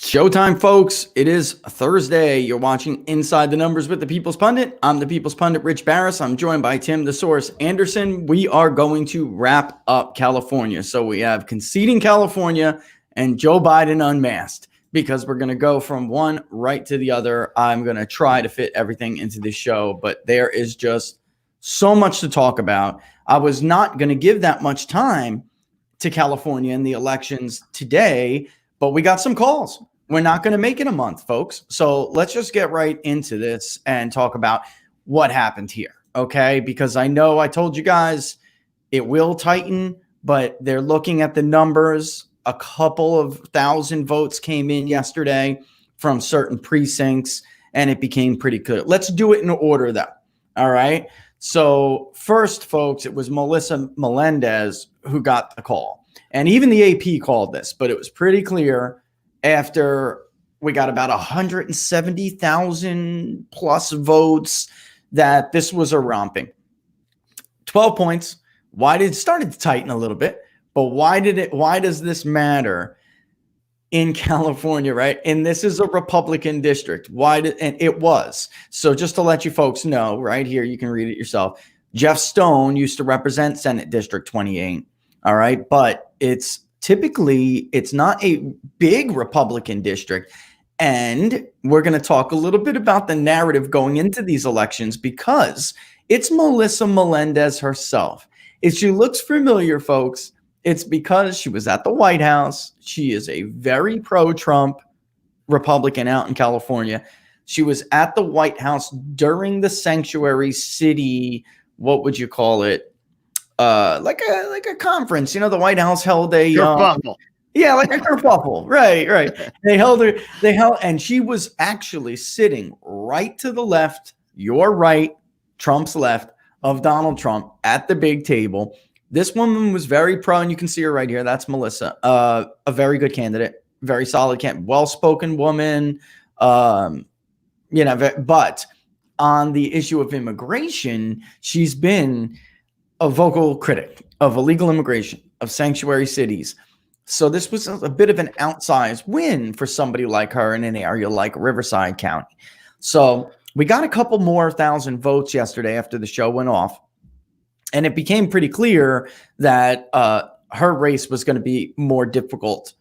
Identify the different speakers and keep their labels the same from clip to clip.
Speaker 1: Showtime, folks. It is Thursday. You're watching Inside the Numbers with the People's Pundit. I'm the People's Pundit, Rich Barris. I'm joined by Tim the Source Anderson. We are going to wrap up California. So we have Conceding California and Joe Biden Unmasked, because we're going to go from one right to the other. I'm going to try to fit everything into this show, but there is just so much to talk about. I was not going to give that much time to California and the elections today, but we got some calls. We're not going to make it a month, folks. So let's just get right into this and talk about what happened here, okay? Because I know I told you guys it will tighten, but they're looking at the numbers. A couple of thousand votes came in yesterday from certain precincts, and it became pretty good. Let's do it in order, though, all right? So first, folks, it was Melendez who got the call. And even the AP called this, but it was pretty clear after we got about 170,000 plus votes that this was a romping. 12 points. Why did it started to tighten a little bit? But why does this matter in California, right? And this is a Republican district. And it was. So just to let you folks know, right here, you can read it yourself. Jeff Stone used to represent Senate District 28. All right. But it's not a big Republican district. And we're going to talk a little bit about the narrative going into these elections, because it's Melendez herself. If she looks familiar, folks, it's because she was at the White House. She is a very pro-Trump Republican out in California. She was at the White House during the sanctuary city. What would you call it? Like a conference. You know, the White House held a
Speaker 2: kerfuffle.
Speaker 1: Yeah, like a kerfuffle. Right. They held, and she was actually sitting right to the left, your right, Trump's left, of Donald Trump at the big table. This woman was very pro, and you can see her right here. That's Melissa, a very good candidate, very solid candidate, well-spoken woman. But on the issue of immigration, she's been a vocal critic of illegal immigration, of sanctuary cities. So this was a bit of an outsized win for somebody like her in an area like Riverside County. So we got a couple more thousand votes yesterday after the show went off. And it became pretty clear that her race was going to be more difficult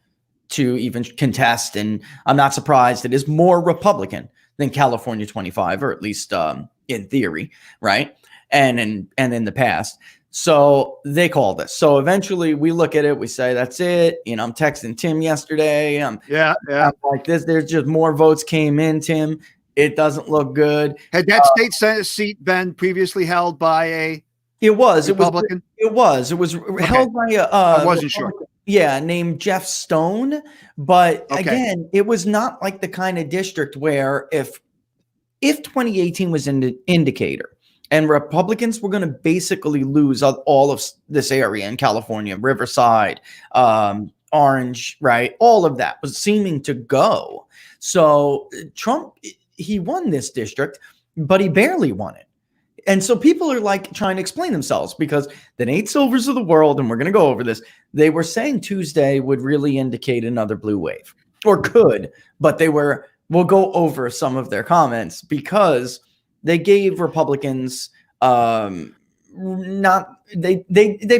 Speaker 1: to even contest. And I'm not surprised. It is more Republican than California 25, or at least in theory, right? And in the past. So they called us. So eventually we look at it. We say, that's it. You know, I'm texting Tim yesterday. I'm like this. There's just more votes came in, Tim. It doesn't look good.
Speaker 2: Had that state Senate seat been previously held by a Republican?
Speaker 1: It was held by
Speaker 2: I wasn't sure.
Speaker 1: Yeah, named Jeff Stone. But again, it was not like the kind of district where if 2018 was an indicator and Republicans were going to basically lose all of this area in California, Riverside, Orange, right? All of that was seeming to go. So Trump, he won this district, but he barely won it. And so people are like trying to explain themselves, because the Nate Silvers of the world, and we're going to go over this, they were saying Tuesday would really indicate another blue wave, or could, but we'll go over some of their comments, because they gave Republicans they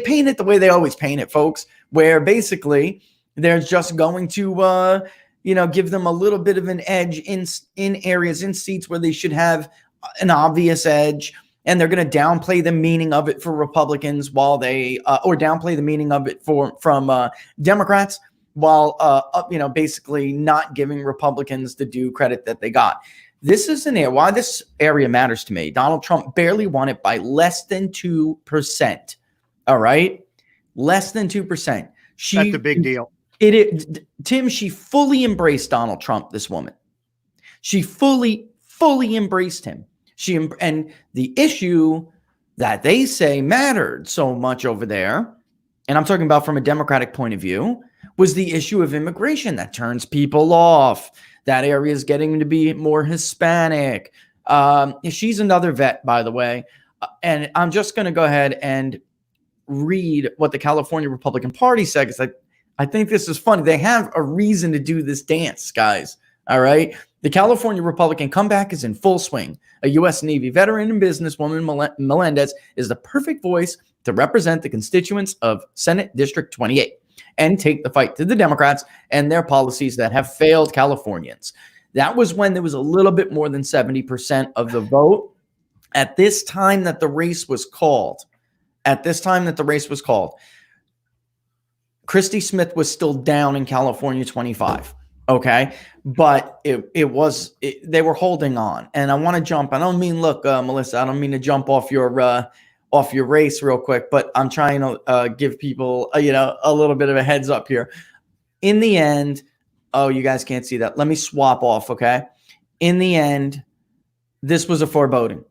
Speaker 1: paint it the way they always paint it, folks, where basically they're just going to give them a little bit of an edge in areas, in seats where they should have an obvious edge. And they're going to downplay the meaning of it for Republicans while they or downplay the meaning of it from Democrats, while basically not giving Republicans the due credit that they got. This is an area. Why this area matters to me. Donald Trump barely won it by less than 2%. All right, less than 2%.
Speaker 2: That's a big deal.
Speaker 1: Tim. She fully embraced Donald Trump. This woman, she fully embraced him. And the issue that they say mattered so much over there, and I'm talking about from a Democratic point of view, was the issue of immigration that turns people off. That area is getting to be more Hispanic. She's another vet, by the way. And I'm just going to go ahead and read what the California Republican Party said, because I think this is funny. They have a reason to do this dance, guys. All right. The California Republican comeback is in full swing. A U.S. Navy veteran and businesswoman, Melendez, is the perfect voice to represent the constituents of Senate District 28 and take the fight to the Democrats and their policies that have failed Californians. That was when there was a little bit more than 70% of the vote. At this time that the race was called, Christy Smith was still down in California 25. Okay. But they were holding on. And I want to jump. I don't mean, look, Melissa, I don't mean to jump off your race real quick, but I'm trying to give people, a little bit of a heads up here. In the end, oh, you guys can't see that. Let me swap off. Okay. In the end, this was a foreboding.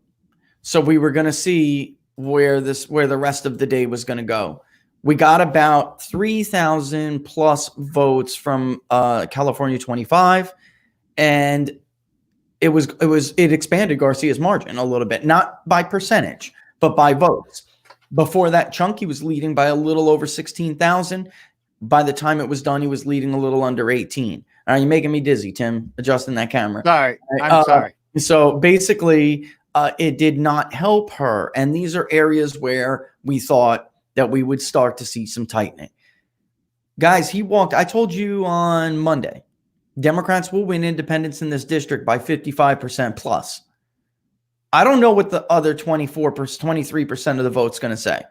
Speaker 1: So we were going to see where the rest of the day was going to go. We got about 3,000 plus votes from California 25, and it expanded Garcia's margin a little bit, not by percentage, but by votes. Before that chunk, he was leading by a little over 16,000. By the time it was done, he was leading a little under 18. All right, you're making me dizzy, Tim, adjusting that camera.
Speaker 2: Sorry, I'm sorry.
Speaker 1: So basically, it did not help her, and these are areas where we thought that we would start to see some tightening. Guys, I told you on Monday, Democrats will win independents in this district by 55% plus. I don't know what the other 23% of the vote's going to say,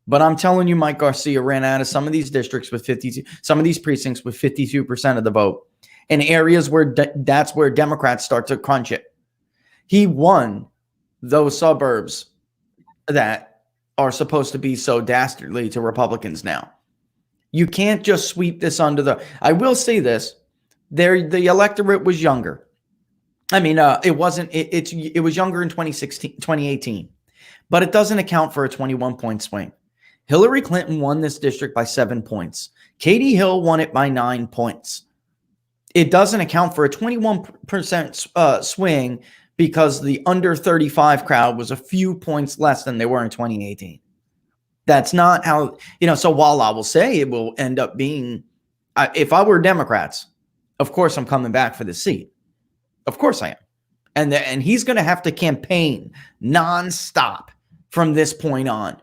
Speaker 1: but I'm telling you, Mike Garcia ran out of some of these districts with 52, some of these precincts with 52% of the vote in areas where that's where Democrats start to crunch it. He won those suburbs that are supposed to be so dastardly to Republicans now. You can't just sweep this under the... I will say this. The electorate was younger. I mean, it was younger in 2018, but it doesn't account for a 21-point swing. Hillary Clinton won this district by 7 points. Katie Hill won it by 9 points. It doesn't account for a 21% swing because the under 35 crowd was a few points less than they were in 2018. That's not how, so while I will say it will end up being, if I were Democrats, of course I'm coming back for the seat. Of course I am. And he's going to have to campaign nonstop from this point on.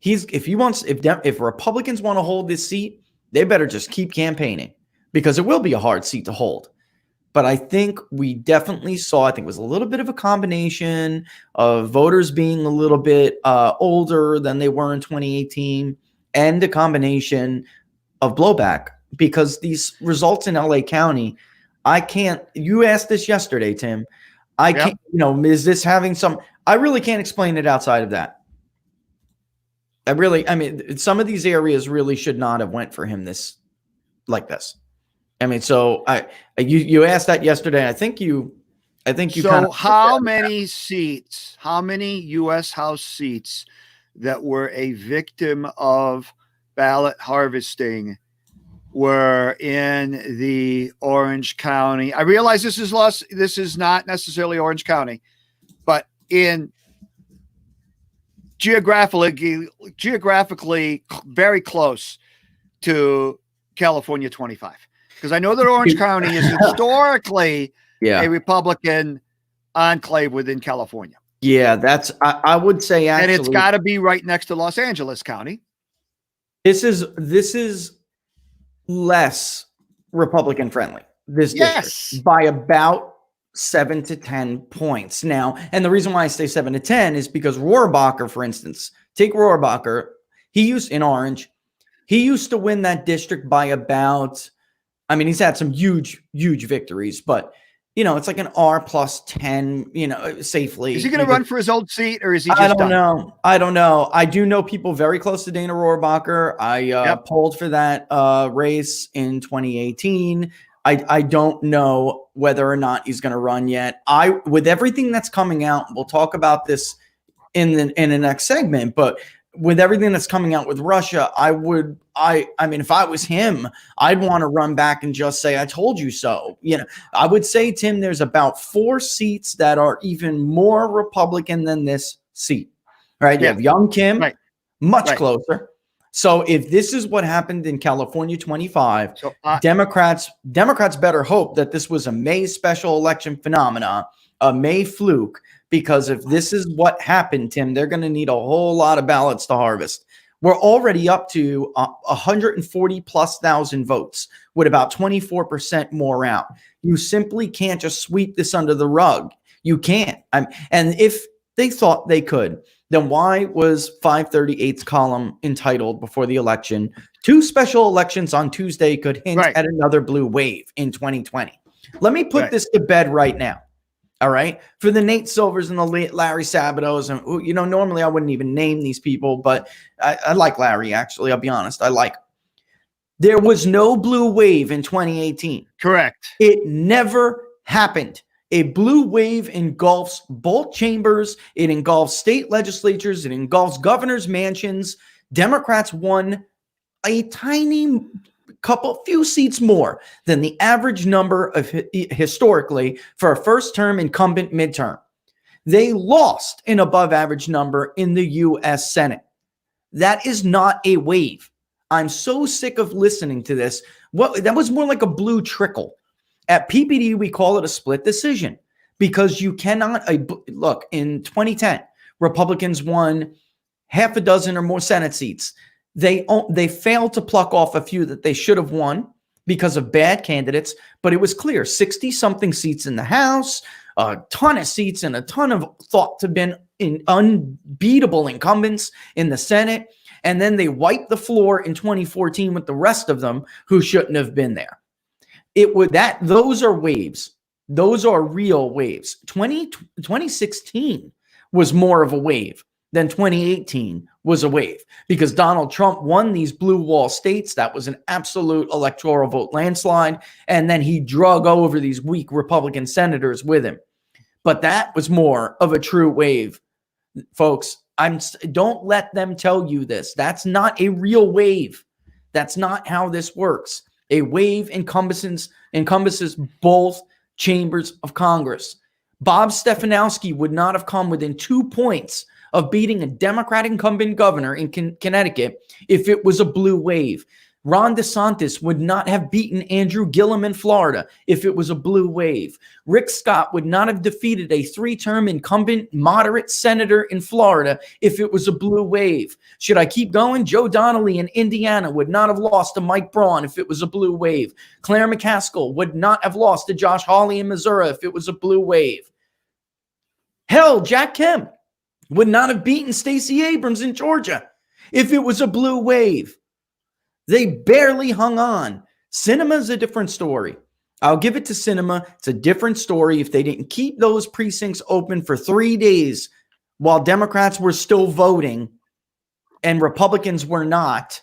Speaker 1: If Republicans want to hold this seat, they better just keep campaigning because it will be a hard seat to hold. But I think we definitely saw, I think it was a little bit of a combination of voters being a little bit older than they were in 2018 and a combination of blowback because these results in LA County, you asked this yesterday, Tim. I can't, is this having I really can't explain it outside of that. Some of these areas really should not have went for him like this. So you asked that yesterday. I think you.
Speaker 2: So how many U.S. House seats that were a victim of ballot harvesting were in the Orange County? I realize this is not necessarily Orange County, but in geographically very close to California 25. Because I know that Orange County is historically a Republican enclave within California.
Speaker 1: Yeah, I would say actually.
Speaker 2: And it's got to be right next to Los Angeles County.
Speaker 1: This is less Republican friendly. This district by about 7 to 10 points now. And the reason why I say 7 to 10 is because Rohrabacher, for instance, take Rohrabacher. He used to win that district by about... he's had some huge, huge victories, but, it's like an R plus 10, safely.
Speaker 2: Is he going to run for his old seat or is he just
Speaker 1: I don't know. I do know people very close to Dana Rohrabacher. I polled for that race in 2018. I don't know whether or not he's going to run yet. With everything that's coming out, we'll talk about this in the next segment, but with everything that's coming out with Russia, if I was him, I'd want to run back and just say, I told you so. I would say, Tim, there's about 4 seats that are even more Republican than this seat, right? You have Young Kim, much closer. So if this is what happened in California 25,
Speaker 2: So
Speaker 1: Democrats better hope that this was a May special election phenomena, a May fluke, because if this is what happened, Tim, they're going to need a whole lot of ballots to harvest. We're already up to 140 plus thousand votes with about 24% more out. You simply can't just sweep this under the rug. You can't. And if they thought they could, then why was 538's column entitled before the election, 2 special elections on Tuesday could hint at another blue wave in 2020? Let me put this to bed right now. All right. For the Nate Silvers and the Larry Sabatos, and normally I wouldn't even name these people, but I like Larry, actually. I'll be honest. I like him. There was no blue wave in 2018.
Speaker 2: Correct.
Speaker 1: It never happened. A blue wave engulfs both chambers. It engulfs state legislatures. It engulfs governors' mansions. Democrats won a tiny few seats more than the average number of historically for a first-term incumbent midterm. They lost an above-average number in the U.S. Senate. That is not a wave. I'm so sick of listening to this. That was more like a blue trickle. At PPD, we call it a split decision because you cannot look. In 2010, Republicans won half a dozen or more Senate seats. They failed to pluck off a few that they should have won because of bad candidates, but it was clear 60-something seats in the House, a ton of seats, and a ton of thought to have been unbeatable incumbents in the Senate. And then they wiped the floor in 2014 with the rest of them who shouldn't have been there. Those are waves. Those are real waves. 2016 was more of a wave than 2018 was a wave because Donald Trump won these blue wall states. That was an absolute electoral vote landslide. And then he drug over these weak Republican senators with him. But that was more of a true wave, folks. Don't let them tell you this. That's not a real wave. That's not how this works. A wave encompasses both chambers of Congress. Bob Stefanowski would not have come within 2 points of beating a Democrat incumbent governor in Connecticut if it was a blue wave. Ron DeSantis would not have beaten Andrew Gillum in Florida if it was a blue wave. Rick Scott would not have defeated a 3-term incumbent moderate senator in Florida if it was a blue wave. Should I keep going? Joe Donnelly in Indiana would not have lost to Mike Braun if it was a blue wave. Claire McCaskill would not have lost to Josh Hawley in Missouri if it was a blue wave. Hell, Jack Kemp would not have beaten Stacey Abrams in Georgia if it was a blue wave. They barely hung on. Cinema is a different story. I'll give it to Cinema. It's a different story. If they didn't keep those precincts open for 3 days while Democrats were still voting and Republicans were not,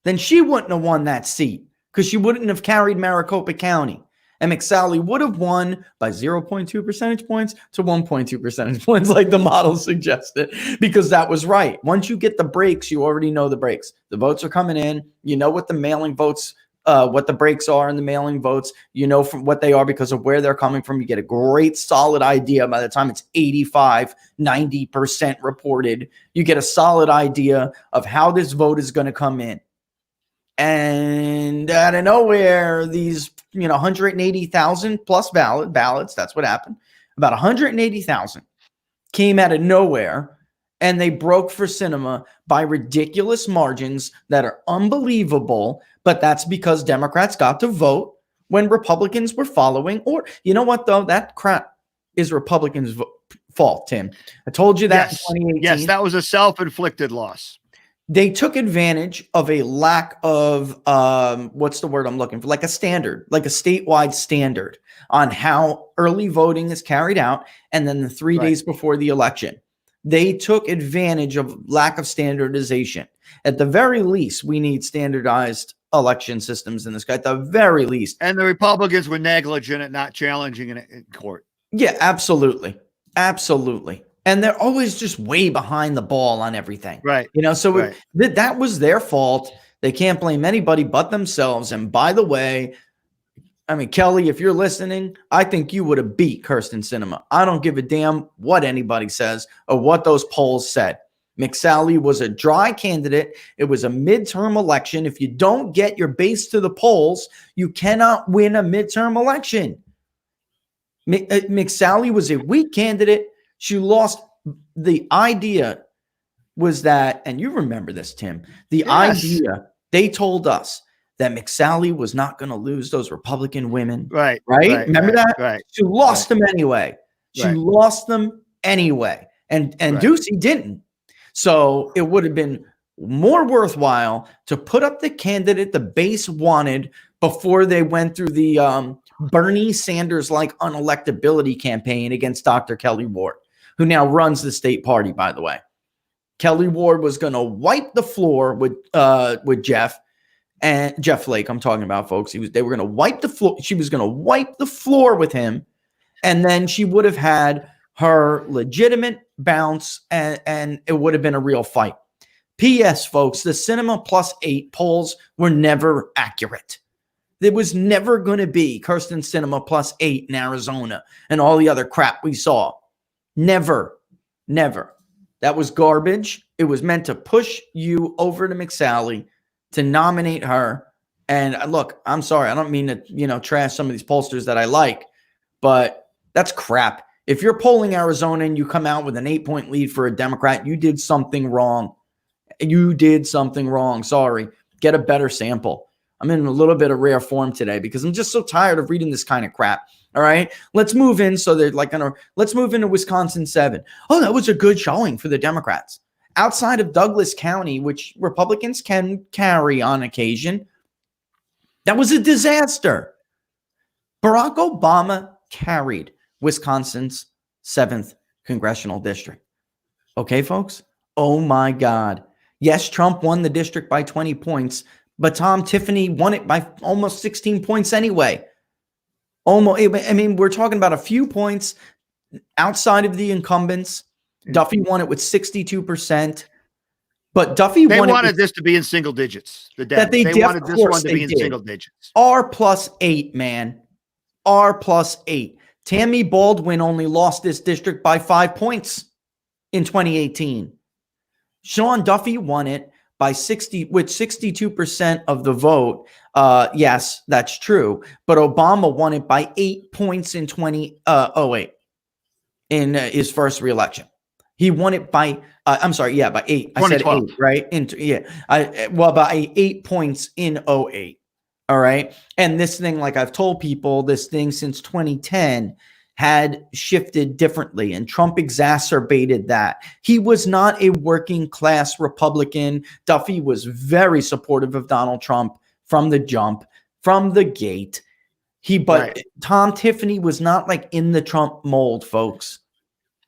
Speaker 1: then she wouldn't have won that seat because she wouldn't have carried Maricopa County. And McSally would have won by 0.2 percentage points to 1.2 percentage points like the model suggested, because that was right. Once you get the breaks, you already know the breaks. The votes are coming in. You know what the mailing votes, what the breaks are in the mailing votes. You know from what they are because of where they're coming from. You get a great solid idea by the time it's 85, 90% reported. You get a solid idea of how this vote is going to come in. And out of nowhere, these 180,000 plus ballots, that's what happened. About 180,000 came out of nowhere, and they broke for Cinema by ridiculous margins that are unbelievable, but that's because Democrats got to vote when Republicans were following. Or, you know what, though? That crap is Republicans' fault, Tim. I told you that in 2018.
Speaker 2: Yes, that was a self-inflicted loss.
Speaker 1: They took advantage of a lack of, what's the word I'm looking for? Like a standard, like a statewide standard on how early voting is carried out. And then the 3 days before the election, they took advantage of lack of standardization. At the very least, we need standardized election systems in this country, at the very least.
Speaker 2: And the Republicans were negligent at not challenging it in court.
Speaker 1: Yeah, absolutely. Absolutely. And they're always just way behind the ball on everything.
Speaker 2: Right.
Speaker 1: So that was their fault. They can't blame anybody but themselves. And by the way, I mean, Kelly, if you're listening, I think you would have beat Kirsten Sinema. I don't give a damn what anybody says or what those polls said. McSally was a dry candidate. It was a midterm election. If you don't get your base to the polls, you cannot win a midterm election. McSally was a weak candidate. She lost. The idea was that, and you remember this, Tim, the idea, they told us that McSally was not going to lose those Republican women.
Speaker 2: Right.
Speaker 1: Remember that?
Speaker 2: Right.
Speaker 1: She lost them anyway. She lost them anyway. And Ducey didn't. So it would have been more worthwhile to put up the candidate the base wanted before they went through the Bernie Sanders-like unelectability campaign against Dr. Kelly Ward, who now runs the state party, by the way. Kelly Ward was going to wipe the floor with Jeff Flake. I'm talking about, folks. They were going to wipe the floor. She was going to wipe the floor with him, and then she would have had her legitimate bounce, and it would have been a real fight. P.S., folks, the Cinema Plus 8 polls were never accurate. There was never going to be Kirsten Cinema Plus 8 in Arizona and all the other crap we saw. Never. That was garbage. It was meant to push you over to McSally to nominate her. And look, I'm sorry. I don't mean to, trash some of these pollsters that I like, but that's crap. If you're polling Arizona and you come out with an 8-point lead for a Democrat, you did something wrong. Sorry. Get a better sample. I'm in a little bit of rare form today because I'm just so tired of reading this kind of crap. All right, let's move in. So they're let's move into Wisconsin 7. Oh, that was a good showing for the Democrats. Outside of Douglas County, which Republicans can carry on occasion, that was a disaster. Barack Obama carried Wisconsin's 7th congressional district. Okay, folks? Oh my God. Yes, Trump won the district by 20 points, but Tom Tiffany won it by almost 16 points anyway. We're talking about a few points outside of the incumbents. Duffy won it with 62%, but Duffy
Speaker 2: wanted this to be in single digits. They wanted this one to be in single digits.
Speaker 1: R+8, man. R+8. Tammy Baldwin only lost this district by 5 points in 2018. Sean Duffy won it by 62% of the vote. Yes, that's true. But Obama won it by 8 points in 2008 in his first reelection. He won it by, by 8. I said 8, right? By 8 points in 08. All right. And this thing, like I've told people, this thing since 2010 had shifted differently, and Trump exacerbated that. He was not a working class Republican. Duffy was very supportive of Donald Trump from the jump, from the gate. Tom Tiffany was not like in the Trump mold, folks.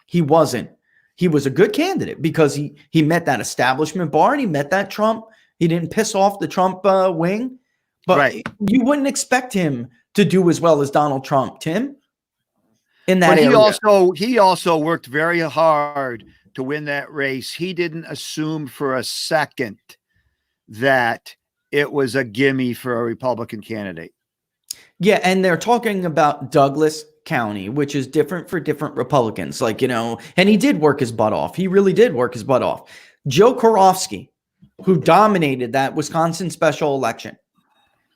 Speaker 1: He wasn't. He was a good candidate because he met that establishment bar and he met that Trump. He didn't piss off the Trump wing, but you wouldn't expect him to do as well as Donald Trump, Tim. In that area.
Speaker 2: He also worked very hard to win that race. He didn't assume for a second that it was a gimme for a Republican candidate.
Speaker 1: Yeah, and they're talking about Douglas County, which is different for different Republicans. And he did work his butt off. He really did work his butt off. Joe Karofsky, who dominated that Wisconsin special election.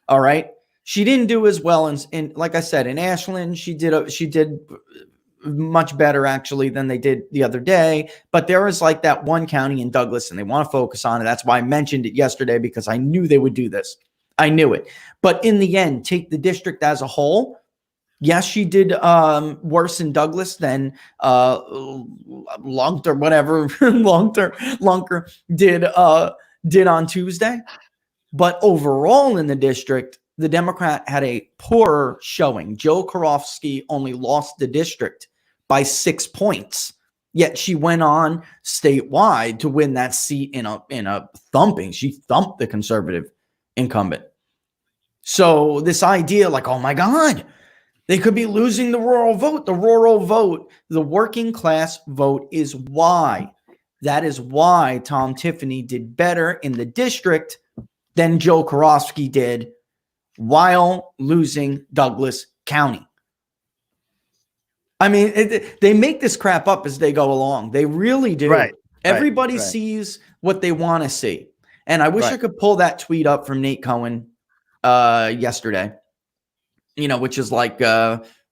Speaker 1: All right. She didn't do as well in like I said, in Ashland. She did much better actually than they did the other day. But there is like that one county in Douglas, and they want to focus on it. That's why I mentioned it yesterday, because I knew they would do this. I knew it. But in the end, take the district as a whole. Yes, she did worse in Douglas than Lunker did on Tuesday. But overall in the district, the Democrat had a poorer showing. Joe Karofsky only lost the district by 6 points. Yet she went on statewide to win that seat in a thumping. She thumped the conservative incumbent. So this idea like, oh my God, they could be losing the rural vote. The rural vote, the working class vote is why. That is why Tom Tiffany did better in the district than Joe Karofsky did while losing Douglas County. I mean, they make this crap up as they go along. They really do.
Speaker 2: Right.
Speaker 1: Everybody
Speaker 2: right.
Speaker 1: sees what they want to see. And I wish I
Speaker 2: Right.
Speaker 1: could pull that tweet up from Nate Cohen yesterday, which is like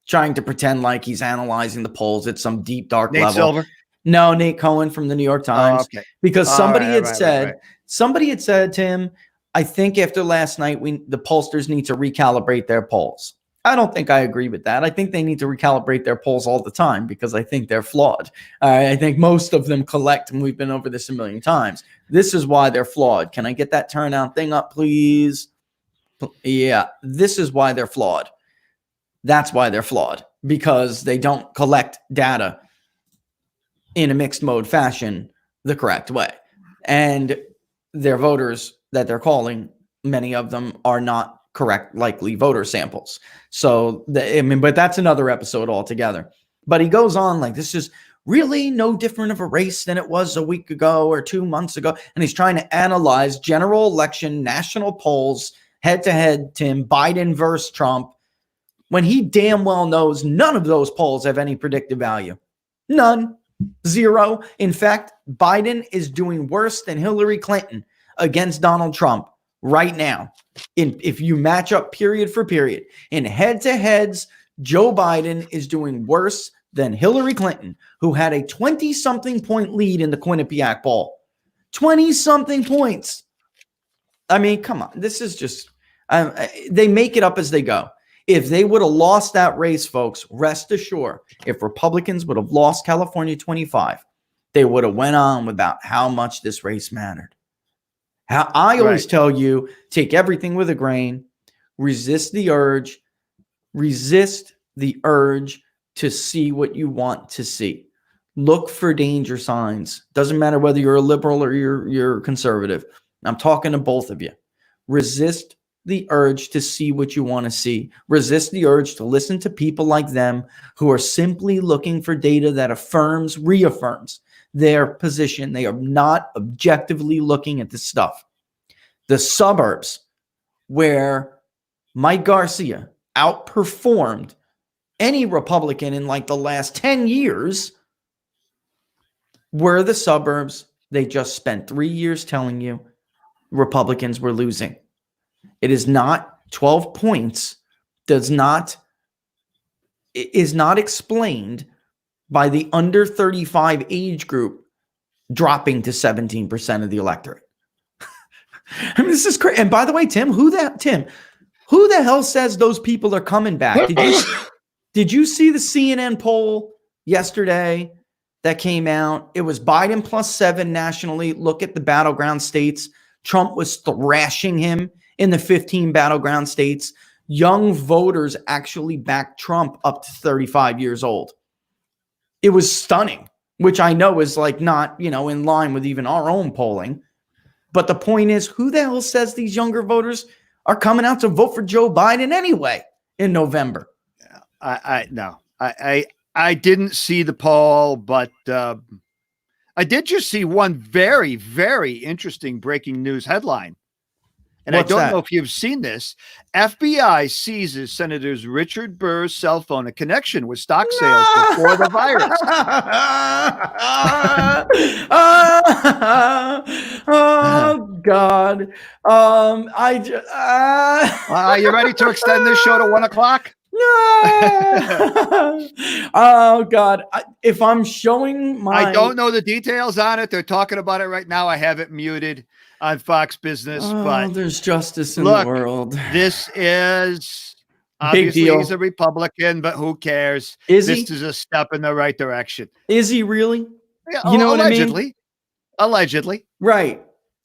Speaker 1: trying to pretend like he's analyzing the polls at some deep, dark
Speaker 2: Nate
Speaker 1: level.
Speaker 2: Silver?
Speaker 1: No, Nate Cohen from the New York Times.
Speaker 2: Oh, okay.
Speaker 1: Because somebody had
Speaker 2: Right.
Speaker 1: said, Tim, I think after last night, the pollsters need to recalibrate their polls. I don't think I agree with that. I think they need to recalibrate their polls all the time because I think they're flawed. I think most of them collect, and we've been over this a million times. This is why they're flawed. Can I get that turnout thing up, please? Yeah, this is why they're flawed. That's why they're flawed, because they don't collect data in a mixed mode fashion the correct way. And their voters that they're calling, many of them are not correct, likely voter samples. So, but that's another episode altogether. But he goes on like, this is really no different of a race than it was a week ago or 2 months ago. And he's trying to analyze general election, national polls, head-to-head, Tim, Biden versus Trump, when he damn well knows none of those polls have any predictive value. None. Zero. In fact, Biden is doing worse than Hillary Clinton against Donald Trump right now. If you match up period for period, in head-to-heads, Joe Biden is doing worse than Hillary Clinton, who had a 20-something point lead in the Quinnipiac poll. 20-something points. I mean, come on. This is just, they make it up as they go. If they would have lost that race, folks, rest assured, if Republicans would have lost California 25, they would have went on about how much this race mattered. How I always tell you, take everything with a grain, resist the urge to see what you want to see. Look for danger signs. Doesn't matter whether you're a liberal or you're conservative. I'm talking to both of you. Resist the urge to see what you want to see. Resist the urge to listen to people like them who are simply looking for data that reaffirms their position. They are not objectively looking at this stuff. The suburbs where Mike Garcia outperformed any Republican in like the last 10 years were the suburbs they just spent 3 years telling you Republicans were losing. It is not 12 points, is not explained by the under 35 age group dropping to 17% of the electorate. I mean, this is crazy. And by the way, Tim, who the hell says those people are coming back? Did you see the CNN poll yesterday that came out? It was Biden +7 nationally. Look at the battleground states. Trump was thrashing him in the 15 battleground states. Young voters actually backed Trump up to 35 years old. It was stunning, which I know is like not, in line with even our own polling. But the point is, who the hell says these younger voters are coming out to vote for Joe Biden anyway in November?
Speaker 2: No, I didn't see the poll, but I did just see one very, very interesting breaking news headline. And
Speaker 1: What's
Speaker 2: I don't
Speaker 1: that?
Speaker 2: know if you've seen this. FBI seizes Senators Richard Burr's cell phone, a connection with stock sales before the virus.
Speaker 1: Oh God.
Speaker 2: Are you ready to extend this show to 1 o'clock?
Speaker 1: Oh God. If I'm showing my,
Speaker 2: I don't know the details on it. They're talking about it right now. I have it muted on Fox Business, but
Speaker 1: there's justice in the world.
Speaker 2: This is
Speaker 1: Big
Speaker 2: obviously
Speaker 1: deal.
Speaker 2: He's a Republican, but who cares?
Speaker 1: Is
Speaker 2: this
Speaker 1: he?
Speaker 2: is a step in the right direction.
Speaker 1: Is he really?
Speaker 2: Yeah,
Speaker 1: You know what I mean?
Speaker 2: Allegedly.
Speaker 1: Right.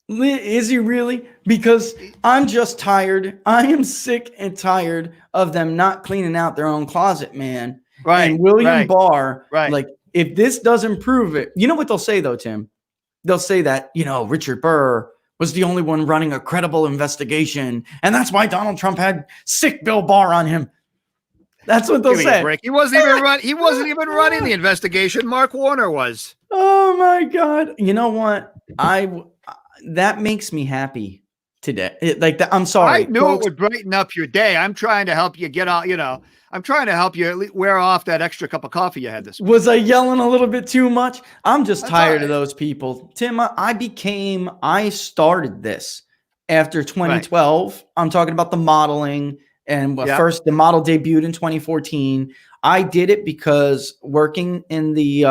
Speaker 1: Is he really? Because I'm just tired. I am sick and tired of them not cleaning out their own closet, man.
Speaker 2: Right.
Speaker 1: And William Barr,
Speaker 2: right.
Speaker 1: Like, if this doesn't prove it, you know what they'll say though, Tim? They'll say that, Richard Burr was the only one running a credible investigation. And that's why Donald Trump had sick Bill Barr on him. That's what they'll say.
Speaker 2: He wasn't even running the investigation. Mark Warner was.
Speaker 1: Oh my God. You know what? That makes me happy today. I'm
Speaker 2: I
Speaker 1: sorry,
Speaker 2: knew
Speaker 1: folks.
Speaker 2: it would brighten up your day. I'm trying to help you get out, I'm trying to help you at least wear off that extra cup of coffee you had this morning.
Speaker 1: Was I yelling a little bit too much? I'm just
Speaker 2: That's all
Speaker 1: tired of
Speaker 2: right.
Speaker 1: those people. Tim, I started this after
Speaker 2: Right.
Speaker 1: 2012. I'm talking about the modeling, and
Speaker 2: Yep.
Speaker 1: first the model debuted in 2014. I did it because working in the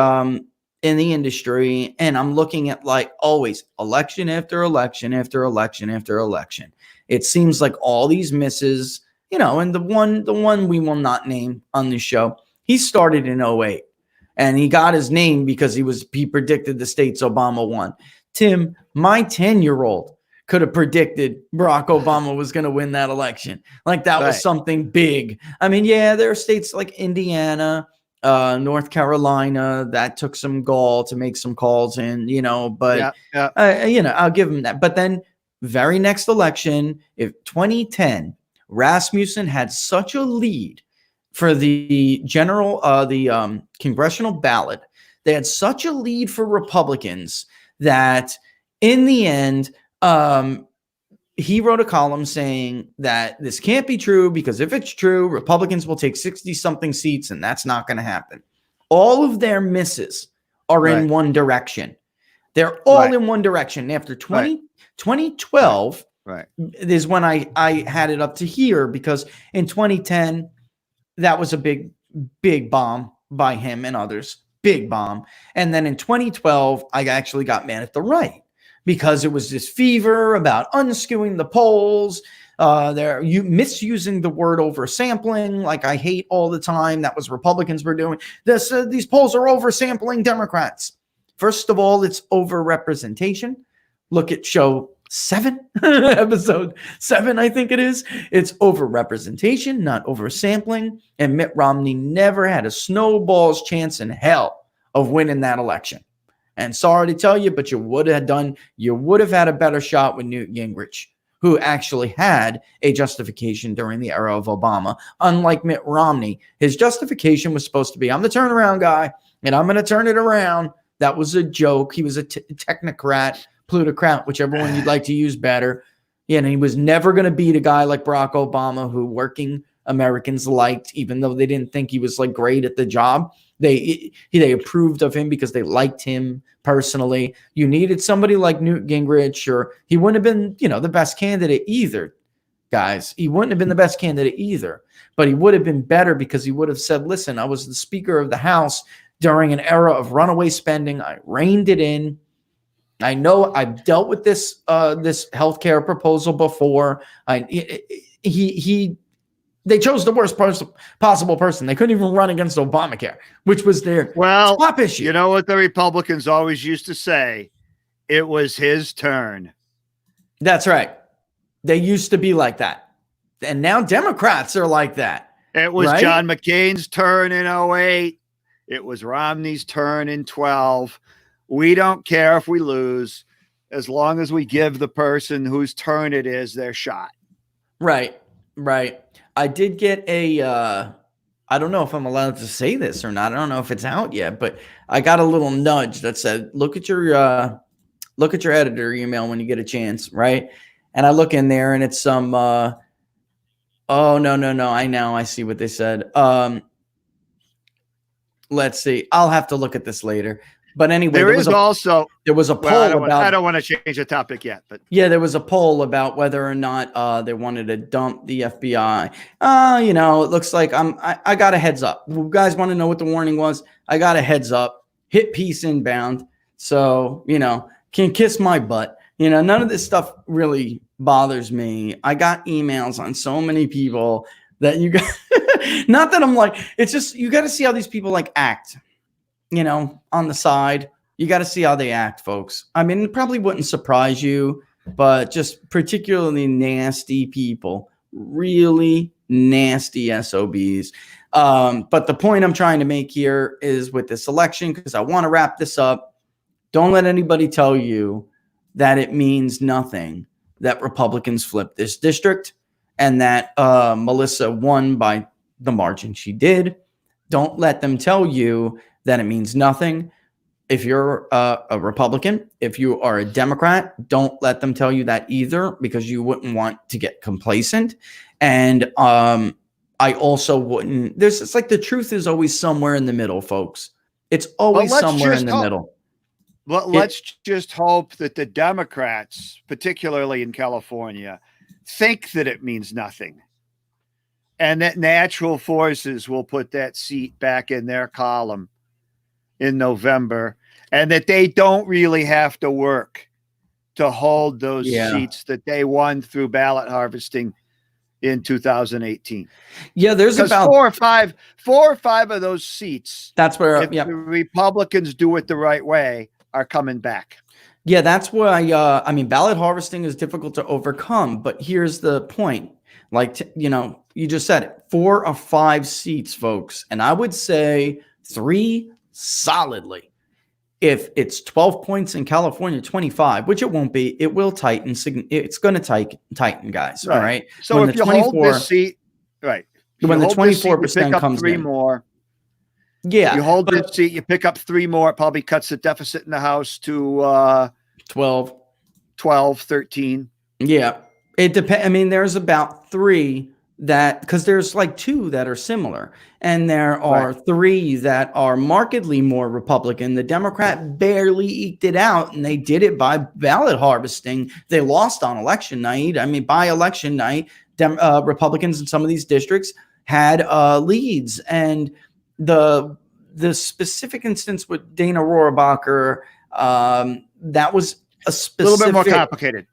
Speaker 1: industry, and I'm looking at like always election after election after election after election. It seems like all these misses, and the one we will not name on this show, he started in 08, and he got his name because he predicted the states Obama won. Tim, my 10-year-old could have predicted Barack Obama was going to win that election. Like that was
Speaker 2: Right.
Speaker 1: something big. I mean, yeah, there are states like Indiana, North Carolina that took some gall to make some calls in, but
Speaker 2: Yeah.
Speaker 1: I'll give him that. But then very next election, if 2010, Rasmussen had such a lead for the congressional ballot. They had such a lead for Republicans that in the end, he wrote a column saying that this can't be true because if it's true, Republicans will take 60-something seats, and that's not going to happen. All of their misses are in one direction. They're all in one direction. After 2012 is when I had it up to here, because in 2010, that was a big, big bomb by him and others. Big bomb. And then in 2012, I actually got mad at the right because it was this fever about unskewing the polls. You misusing the word oversampling, like I hate all the time. That was Republicans were doing this. These polls are oversampling Democrats. First of all, it's overrepresentation. Look at show 7, episode 7, I think it is. It's overrepresentation, not oversampling. And Mitt Romney never had a snowball's chance in hell of winning that election. And sorry to tell you, but you would have had a better shot with Newt Gingrich, who actually had a justification during the era of Obama. Unlike Mitt Romney, his justification was supposed to be, I'm the turnaround guy, and I'm going to turn it around. That was a joke. He was a technocrat, plutocrat, whichever one you'd like to use better. And he was never going to beat a guy like Barack Obama, who working Americans liked, even though they didn't think he was like great at the job. They approved of him because they liked him personally. You needed somebody like Newt Gingrich, or he wouldn't have been, the best candidate either, guys. He wouldn't have been the best candidate either, but he would have been better because he would have said, listen, I was the Speaker of the House during an era of runaway spending. I reined it in. I know I've dealt with this healthcare proposal before. They chose the worst possible person. They couldn't even run against Obamacare, which was their top issue.
Speaker 2: You know what the Republicans always used to say? It was his turn.
Speaker 1: That's right. They used to be like that. And now Democrats are like that.
Speaker 2: It was John McCain's turn in 08. It was Romney's turn in 12. We don't care if we lose, as long as we give the person whose turn it is their shot.
Speaker 1: Right. I did get I don't know if I'm allowed to say this or not. I don't know if it's out yet, but I got a little nudge that said, look at your editor email when you get a chance, right? And I look in there and it's some, oh, no. I see what they said. Let's see. I'll have to look at this later. But anyway,
Speaker 2: there was a poll
Speaker 1: about.
Speaker 2: I don't want to change the topic yet, but
Speaker 1: yeah, there was a poll about whether or not they wanted to dump the FBI. It looks like I got a heads up. You guys want to know what the warning was? I got a heads up. Hit peace inbound. So can kiss my butt. None of this stuff really bothers me. I got emails on so many people that you got. Not that I'm like. It's just you got to see how these people act. On the side, you got to see how they act, folks. I mean, it probably wouldn't surprise you, but just particularly nasty people, really nasty SOBs. But the point I'm trying to make here is with this election, because I want to wrap this up. Don't let anybody tell you that it means nothing that Republicans flipped this district and that Melissa won by the margin she did. Don't let them tell you that it means nothing. if you're a Republican, if you are a Democrat, don't let them tell you that either, because you wouldn't want to get complacent. And I also wouldn't. It's like the truth is always somewhere in the middle, folks. It's always somewhere in the middle.
Speaker 2: Let's just hope that the Democrats, particularly in California, think that it means nothing, and that natural forces will put that seat back in their column in November, and that they don't really have to work to hold those seats that they won through ballot harvesting in 2018.
Speaker 1: Yeah, there's about
Speaker 2: four or five of those seats.
Speaker 1: That's where
Speaker 2: if the Republicans do it the right way, are coming back.
Speaker 1: Yeah, that's why I mean, ballot harvesting is difficult to overcome, but here's the point. Like, you just said it, 4 or 5 seats, folks. And I would say 3 solidly. If it's 12 points in California, 25, which it won't be, it will tighten. It's going to tighten, guys. Right. All right.
Speaker 2: So when if you hold this seat, right.
Speaker 1: When the 24% comes
Speaker 2: 3
Speaker 1: in.
Speaker 2: more.
Speaker 1: Yeah.
Speaker 2: You hold this seat, you pick up 3 more, it probably cuts the deficit in the House to
Speaker 1: 12,
Speaker 2: 13.
Speaker 1: Yeah. It depends. I mean, there's about 3 that, because there's like 2 that are similar, and there are 3 that are markedly more Republican. The Democrat barely eked it out, and they did it by ballot harvesting. They lost on election night. I mean, by election night, Republicans in some of these districts had leads, and the specific instance with Dana Rohrabacher, that was a
Speaker 2: little bit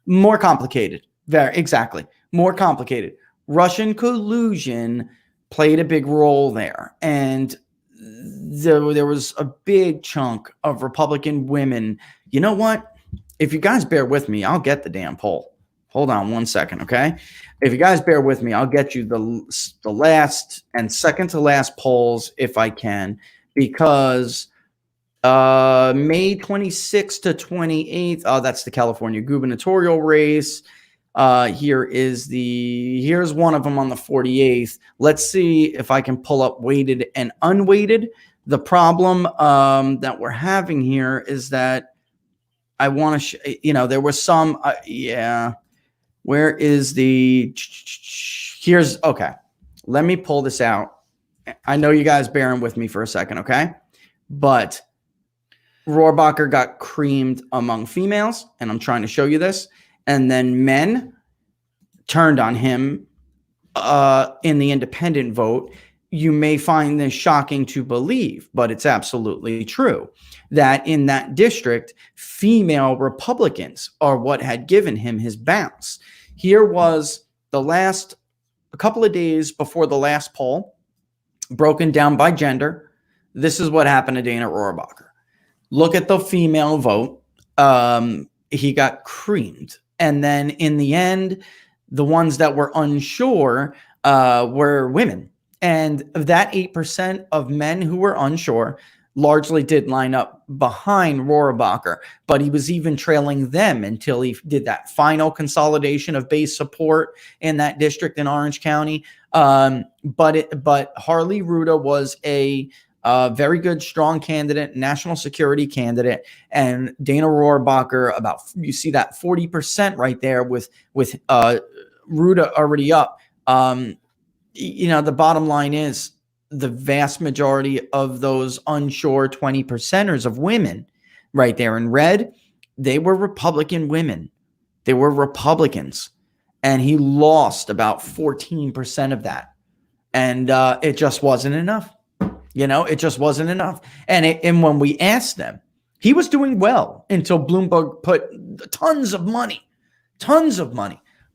Speaker 2: more complicated.
Speaker 1: Very exactly. More complicated. Russian collusion played a big role there. And there was a big chunk of Republican women. You know what? If you guys bear with me, I'll get the damn poll. Hold on one second, okay? If you guys bear with me, I'll get you the last and second to last polls if I can, because May 26th to 28th, that's the California gubernatorial race. Here's one of them on the 48th. Let's see if I can pull up weighted and unweighted. The problem that we're having here is that I want to, there was some, where is okay. Let me pull this out. I know you guys bearing with me for a second, okay? But Rohrabacher got creamed among females, and I'm trying to show you this. And then men turned on him in the independent vote. You may find this shocking to believe, but it's absolutely true that in that district, female Republicans are what had given him his bounce. Here was a couple of days before the last poll, broken down by gender. This is what happened to Dana Rohrabacher. Look at the female vote. He got creamed. And then in the end, the ones that were unsure were women. And of that 8% of men who were unsure largely did line up behind Rohrabacher, but he was even trailing them until he did that final consolidation of base support in that district in Orange County. But Harley Ruda was a very good, strong candidate, national security candidate, and Dana Rohrabacher, you see that 40% right there with Ruda already up. The bottom line is the vast majority of those unsure 20%ers of women right there in red, they were Republican women. They were Republicans, and he lost about 14% of that, and it just wasn't enough. It just wasn't enough. And when we asked them, he was doing well until Bloomberg put tons of money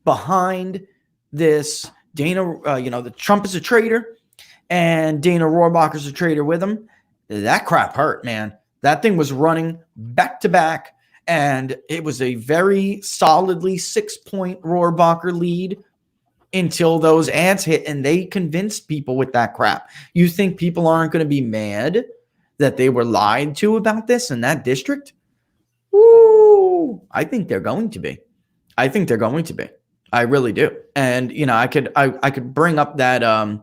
Speaker 1: behind this Dana, the Trump is a traitor and Dana Rohrabacher's a traitor with him. That crap hurt, man. That thing was running back to back, and it was a very solidly 6-point Rohrabacher lead until those ads hit, and they convinced people with that crap. You think people aren't going to be mad that they were lied to about this in that district? Woo! I think they're going to be. I really do. And I could bring up that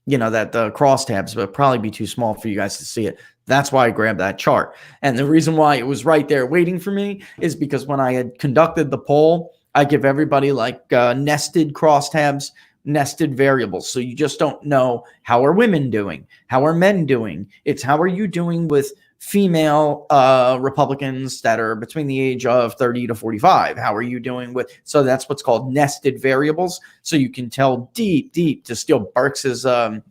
Speaker 1: that the crosstabs would probably be too small for you guys to see it. That's why I grabbed that chart. And the reason why it was right there waiting for me is because when I had conducted the poll, I give everybody like nested crosstabs, nested variables. So you just don't know, how are women doing? How are men doing? It's how are you doing with female Republicans that are between the age of 30 to 45? How are you doing with, so that's what's called nested variables. So you can tell deep, to steal Burks's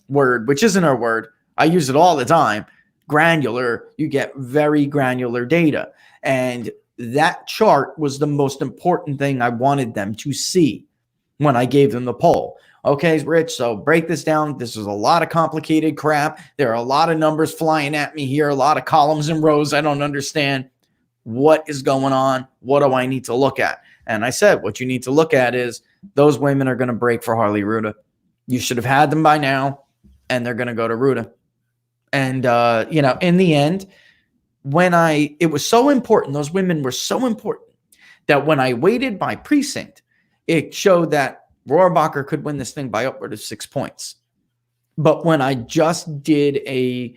Speaker 1: word, which isn't our word. I use it all the time. Granular, you get very granular data. And that chart was the most important thing I wanted them to see when I gave them the poll. Okay, Rich, so break this down. This is a lot of complicated crap. There are a lot of numbers flying at me here, a lot of columns and rows. I don't understand what is going on. What do I need to look at? And I said, what you need to look at is those women are going to break for Harley Ruda. You should have had them by now, and they're going to go to Ruda. And, in the end, it was so important, those women were so important that when I weighted by precinct, it showed that Rohrabacher could win this thing by upward of 6 points. But when I just did a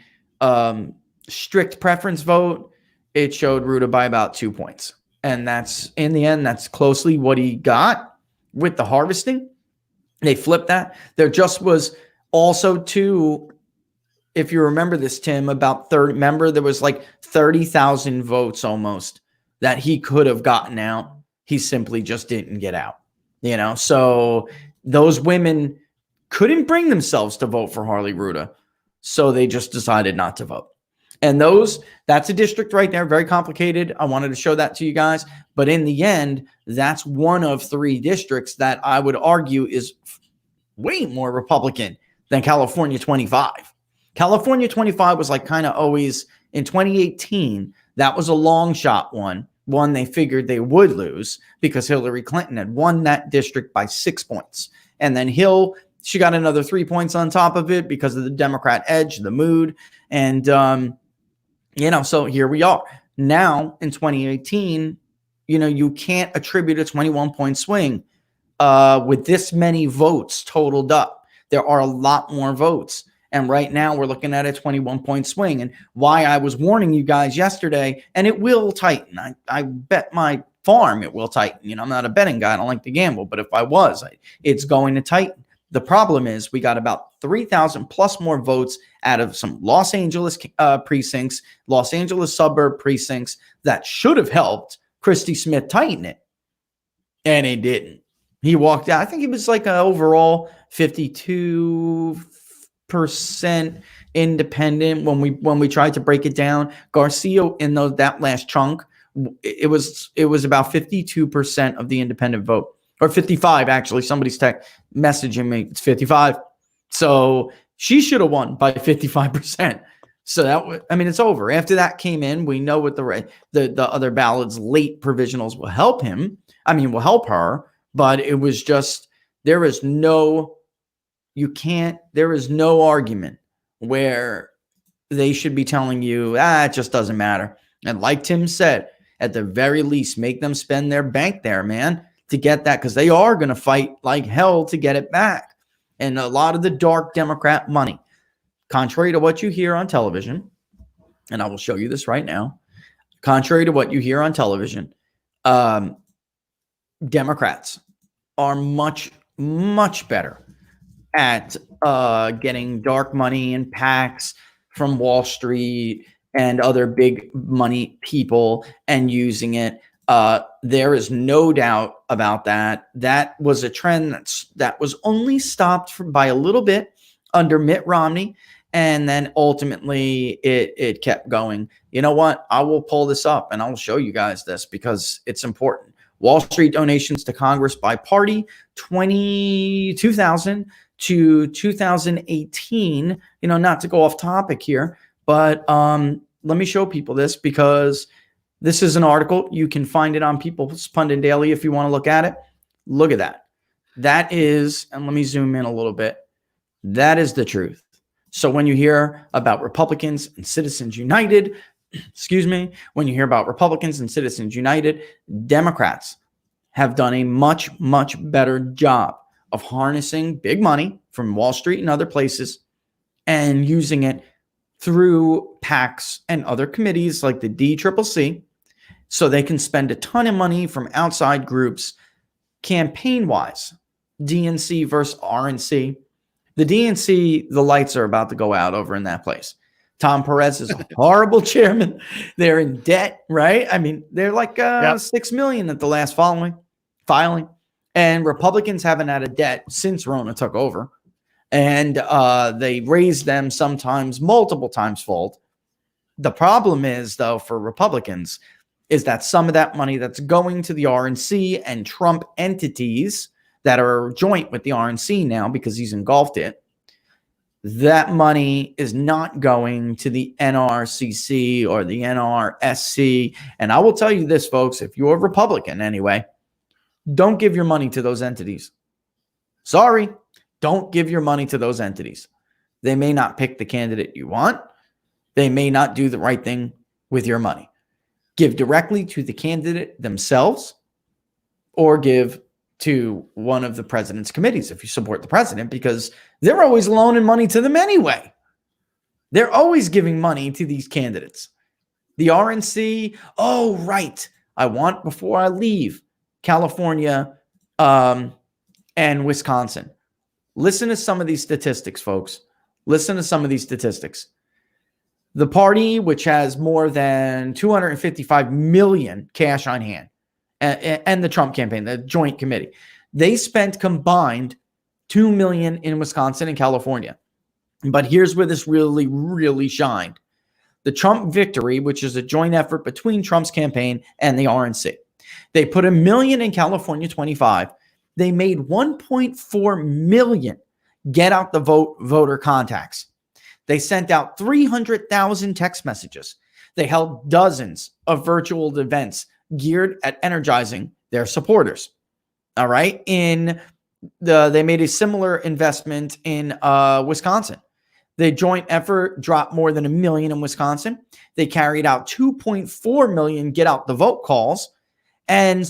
Speaker 1: strict preference vote, it showed Ruda by about 2 points. And that's, in the end, that's closely what he got with the harvesting. They flipped that. There just was also two, if you remember this, Tim, about 30, remember there was like 30,000 votes almost that he could have gotten out. He simply just didn't get out. So those women couldn't bring themselves to vote for Harley Ruda. So they just decided not to vote. And that's a district right there. Very complicated. I wanted to show that to you guys. But in the end, that's one of 3 districts that I would argue is way more Republican than California 25. California 25 was like kind of always in 2018. That was a long shot one they figured they would lose because Hillary Clinton had won that district by 6 points. And then she got another 3 points on top of it because of the Democrat edge, the mood. And, so here we are. Now in 2018, you can't attribute a 21-point swing with this many votes totaled up. There are a lot more votes. And right now we're looking at a 21-point swing. And why I was warning you guys yesterday, and it will tighten. I bet my farm it will tighten. I'm not a betting guy. I don't like to gamble. But if I was, it's going to tighten. The problem is we got about 3,000 plus more votes out of some Los Angeles precincts, Los Angeles suburb precincts that should have helped Christy Smith tighten it. And it didn't. He walked out. I think it was like an overall 52% independent when we tried to break it down. Garcia in that last chunk, it was about 52% of the independent vote, or 55 actually. Somebody's messaging me, it's 55. So she should have won by 55%. So it's over. After that came in, we know what the other ballots, late provisionals will help him. Will help her, but it was just, there is no argument where they should be telling you, it just doesn't matter. And like Tim said, at the very least, make them spend their bank there, man, to get that, because they are going to fight like hell to get it back. And a lot of the dark Democrat money, contrary to what you hear on television, and I will show you this right now, contrary to what you hear on television, Democrats are much, much better at getting dark money and PACs from Wall Street and other big money people and using it. There is no doubt about that. That was a trend that was only stopped by a little bit under Mitt Romney, and then ultimately it kept going. You know what? I will pull this up and I will show you guys this because it's important. Wall Street donations to Congress by party, 2000 to 2018, not to go off topic here, but let me show people this because this is an article. You can find it on People's Pundit Daily if you want to look at it. Look at that. That is, and let me zoom in a little bit. That is the truth. So when you hear about Republicans and Citizens United, when you hear about Republicans and Citizens United, Democrats have done a much, much better job of harnessing big money from Wall Street and other places and using it through PACs and other committees like the DCCC, so they can spend a ton of money from outside groups campaign-wise. DNC versus RNC. The DNC, the lights are about to go out over in that place. Tom Perez is a horrible chairman. They're in debt, right? I mean, they're like $6 million at the last filing. And Republicans haven't had a debt since Rona took over. And they raised them sometimes multiple times fold. The problem is, though, for Republicans, is that some of that money that's going to the RNC and Trump entities that are joint with the RNC now because he's engulfed it, that money is not going to the NRCC or the NRSC. And I will tell you this, folks, if you're a Republican anyway, don't give your money to those entities. Sorry, don't give your money to those entities. They may not pick the candidate you want. They may not do the right thing with your money. Give directly to the candidate themselves or give to one of the president's committees if you support the president, because they're always loaning money to them anyway. They're always giving money to these candidates. The RNC, oh, right. I want, before I leave, California and Wisconsin. Listen to some of these statistics, folks. Listen to some of these statistics. The party, which has more than 255 million cash on hand, and the Trump campaign, the joint committee, they spent combined $2 million in Wisconsin and California. But here's where this really, really shined. The Trump victory, which is a joint effort between Trump's campaign and the RNC. They put $1 million in California 25. They made 1.4 million get out the vote voter contacts. They sent out 300,000 text messages. They held dozens of virtual events geared at energizing their supporters. All right. They made a similar investment in Wisconsin. The joint effort dropped more than $1 million in Wisconsin. They carried out 2.4 million get out the vote calls and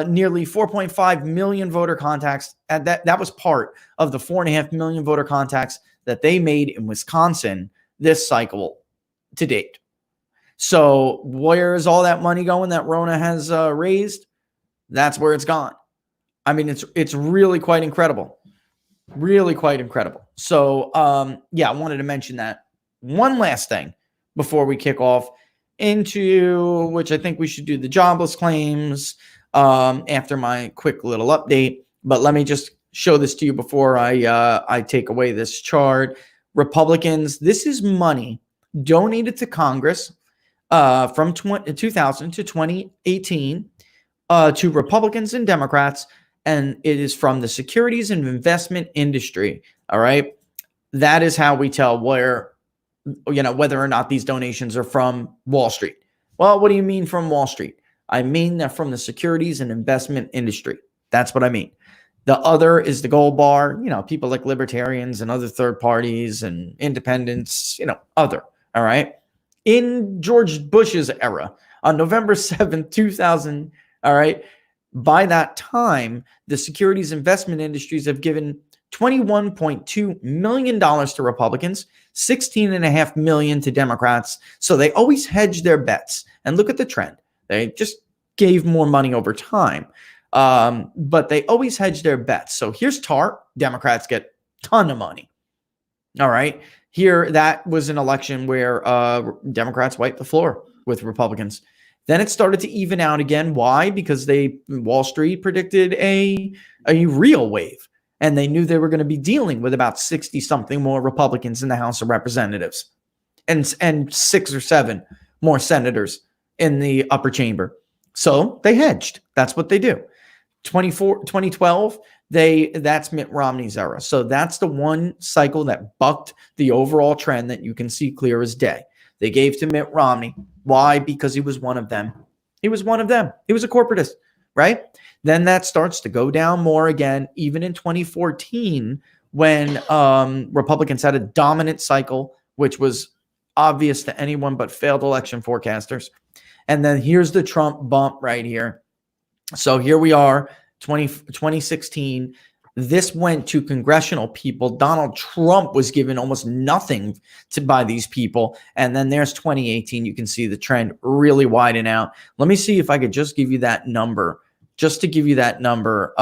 Speaker 1: nearly 4.5 million voter contacts. And that was part of the 4.5 million voter contacts that they made in Wisconsin this cycle to date. So where is all that money going that Rona has raised? That's where it's gone. I mean, it's really quite incredible. Really quite incredible. So, yeah, I wanted to mention that. One last thing before we kick off into, which I think we should do the jobless claims after my quick little update. But let me just show this to you before I take away this chart. Republicans, this is money donated to Congress from 2000 to 2018 to Republicans and Democrats, and it is from the securities and investment industry. All right. That is how we tell whether or not these donations are from Wall Street. Well, what do you mean from Wall Street? I mean they're from the securities and investment industry. That's what I mean. The other is the gold bar, people like libertarians and other third parties and independents, other. All right. In George Bush's era, on November 7th, 2000, all right, by that time, the securities investment industries have given $21.2 million to Republicans, $16.5 million to Democrats. So they always hedge their bets. And look at the trend. They just gave more money over time. But they always hedge their bets. So here's TARP. Democrats get a ton of money. All right. Here, that was an election where Democrats wiped the floor with Republicans. Then it started to even out again. Why? Because Wall Street predicted a real wave. And they knew they were going to be dealing with about 60-something more Republicans in the House of Representatives and 6 or 7 more senators in the upper chamber. So they hedged. That's what they do. 2012, that's Mitt Romney's era. So that's the one cycle that bucked the overall trend that you can see clear as day. They gave to Mitt Romney. Why? Because he was one of them. He was one of them. He was a corporatist, right? Then that starts to go down more again, even in 2014, when Republicans had a dominant cycle, which was obvious to anyone but failed election forecasters. And then here's the Trump bump right here. So here we are, 2016. This went to congressional people. Donald Trump was given almost nothing by these people. And then there's 2018. You can see the trend really widen out. Let me see if I could just give you that number, just to give you that number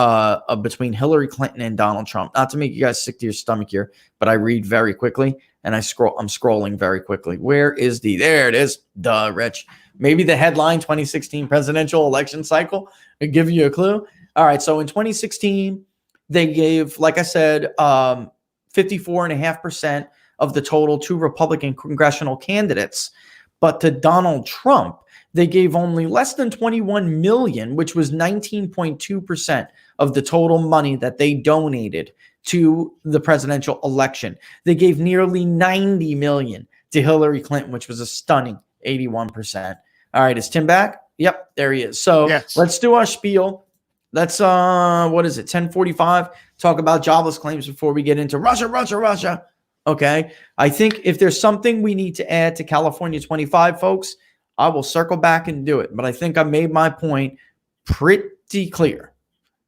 Speaker 1: between Hillary Clinton and Donald Trump. Not to make you guys sick to your stomach here, but I read very quickly and I'm scrolling very quickly. Where is there it is. Duh, Rich. Maybe the headline 2016 presidential election cycle will give you a clue. All right. So in 2016, they gave, like I said, 54.5% of the total to Republican congressional candidates. But to Donald Trump, they gave only less than 21 million, which was 19.2% of the total money that they donated to the presidential election. They gave nearly 90 million to Hillary Clinton, which was a stunning 81%. All right, is Tim back? Yep, there he is. So
Speaker 2: Yes.
Speaker 1: Let's do our spiel. Let's, what is it, 10:45? Talk about jobless claims before we get into Russia. Okay. I think if there's something we need to add to California 25, folks, I will circle back and do it. But I think I made my point pretty clear.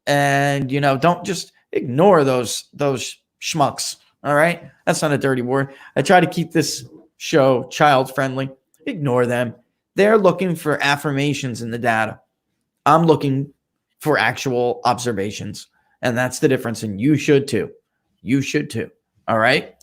Speaker 1: And, don't just ignore those schmucks. All right. That's not a dirty word. I try to keep this show child friendly. Ignore them. They're looking for affirmations in the data. I'm looking for actual observations. And that's the difference. And you should too. All right.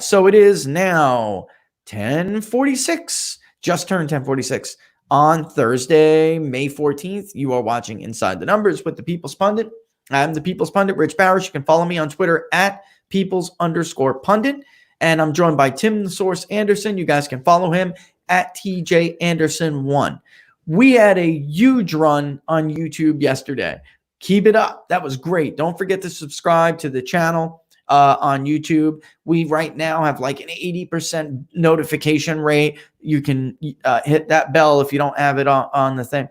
Speaker 1: So it is now 10:46. Just turned 10:46 on Thursday, May 14th. You are watching Inside the Numbers with the People's Pundit. I'm the People's Pundit, Rich Barris. You can follow me on Twitter at Peoples_Pundit. And I'm joined by Tim the Source Anderson. You guys can follow him at TJ Anderson1. We had a huge run on YouTube yesterday. Keep it up. That was great. Don't forget to subscribe to the channel on YouTube. We right now have like an 80% notification rate. You can hit that bell if you don't have it on the thing.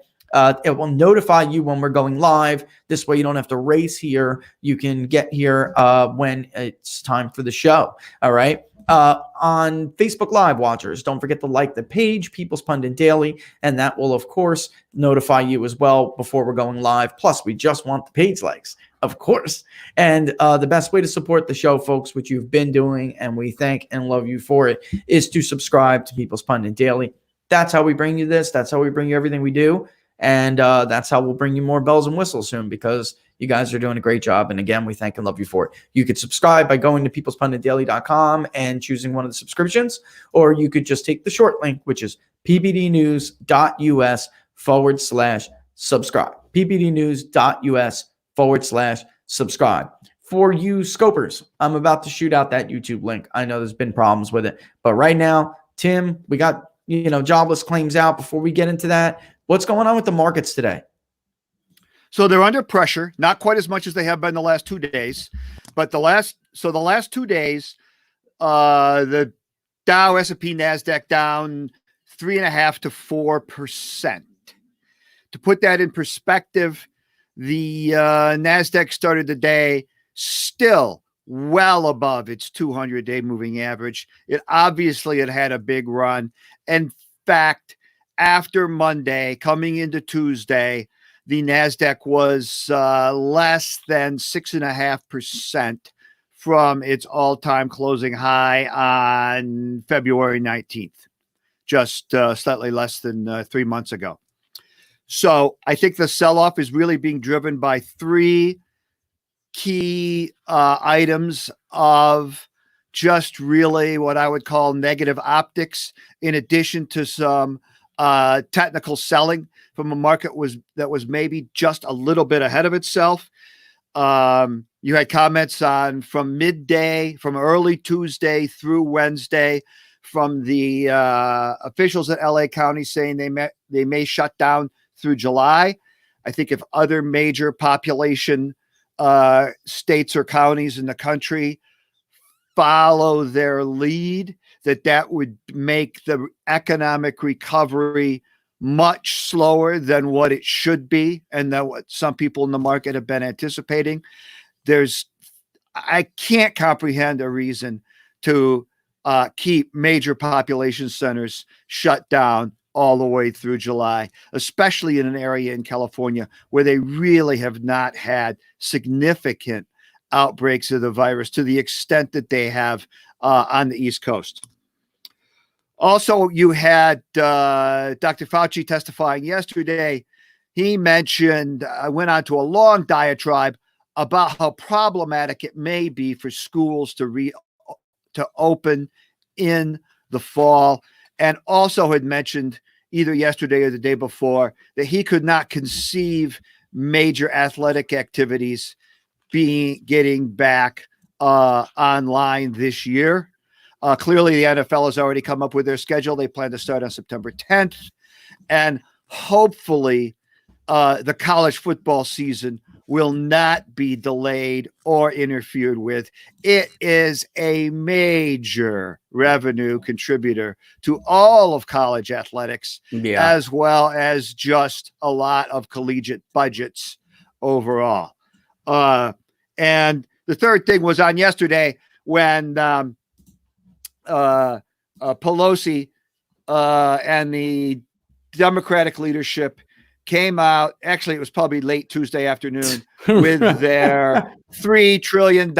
Speaker 1: It will notify you when we're going live. This way you don't have to race here. You can get here when it's time for the show. All right. On Facebook Live watchers, don't forget to like the page, People's Pundit Daily, and that will, of course, notify you as well before we're going live. Plus, we just want the page likes, of course. And the best way to support the show, folks, which you've been doing, and we thank and love you for it, is to subscribe to People's Pundit Daily. That's how we bring you this. That's how we bring you everything we do. And that's how we'll bring you more bells and whistles soon, because you guys are doing a great job. And again, we thank and love you for it. You could subscribe by going to peoplespunditdaily.com and choosing one of the subscriptions, or you could just take the short link, which is ppdnews.us/subscribe. ppdnews.us/subscribe. For you scopers, I'm about to shoot out that YouTube link. I know there's been problems with it, but right now, Tim, we got, jobless claims out. Before we get into that, what's going on with the markets today?
Speaker 2: So they're under pressure, not quite as much as they have been the last 2 days, but the last 2 days, the Dow, S&P, NASDAQ down 3.5% to 4%. To put that in perspective, the NASDAQ started the day still well above its 200-day moving average. It obviously had a big run. In fact, after Monday, coming into Tuesday, the NASDAQ was less than 6.5% from its all-time closing high on February 19th, just slightly less than 3 months ago. So I think the sell-off is really being driven by three key items of just really what I would call negative optics, in addition to some technical selling from a market that was maybe just a little bit ahead of itself. You had comments on from midday, from early Tuesday through Wednesday, from the officials at LA County saying they may shut down through July. I think if other major population states or counties in the country follow their lead, that would make the economic recovery much slower than what it should be, and that what some people in the market have been anticipating. I can't comprehend a reason to keep major population centers shut down all the way through July, especially in an area in California where they really have not had significant outbreaks of the virus to the extent that they have on the East Coast. Also, you had Dr. Fauci testifying yesterday. He mentioned, went on to a long diatribe about how problematic it may be for schools to open in the fall, and also had mentioned either yesterday or the day before that he could not conceive major athletic activities getting back online this year. Clearly, the NFL has already come up with their schedule. They plan to start on September 10th, and hopefully the college football season will not be delayed or interfered with. It is a major revenue contributor to all of college athletics, as well as just a lot of collegiate budgets overall. And the third thing was on yesterday when Pelosi and the Democratic leadership came out. Actually, it was probably late Tuesday afternoon with their $3 trillion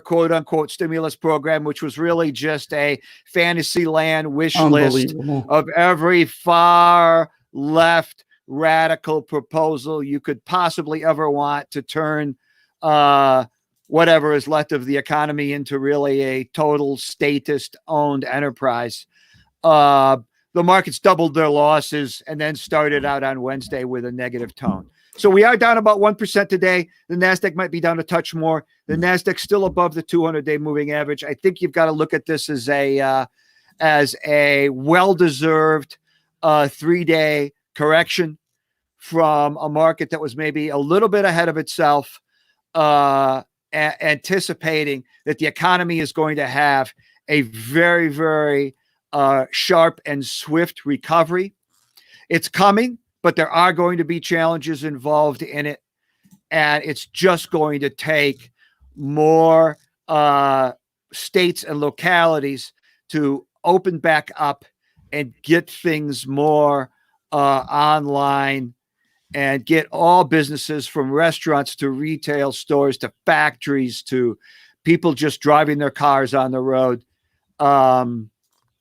Speaker 2: quote unquote stimulus program, which was really just a fantasy land wish list of every far left radical proposal you could possibly ever want to turn whatever is left of the economy into really a total statist owned enterprise. The markets doubled their losses and then started out on Wednesday with a negative tone. So we are down about 1% today. The NASDAQ might be down a touch more. The NASDAQ still above the 200-day moving average. I think you've got to look at this as a well-deserved 3-day correction from a market that was maybe a little bit ahead of itself, anticipating that the economy is going to have a very, very sharp and swift recovery. It's coming, but there are going to be challenges involved in it. And it's just going to take more states and localities to open back up and get things more online and get all businesses, from restaurants to retail stores to factories to people just driving their cars on the road,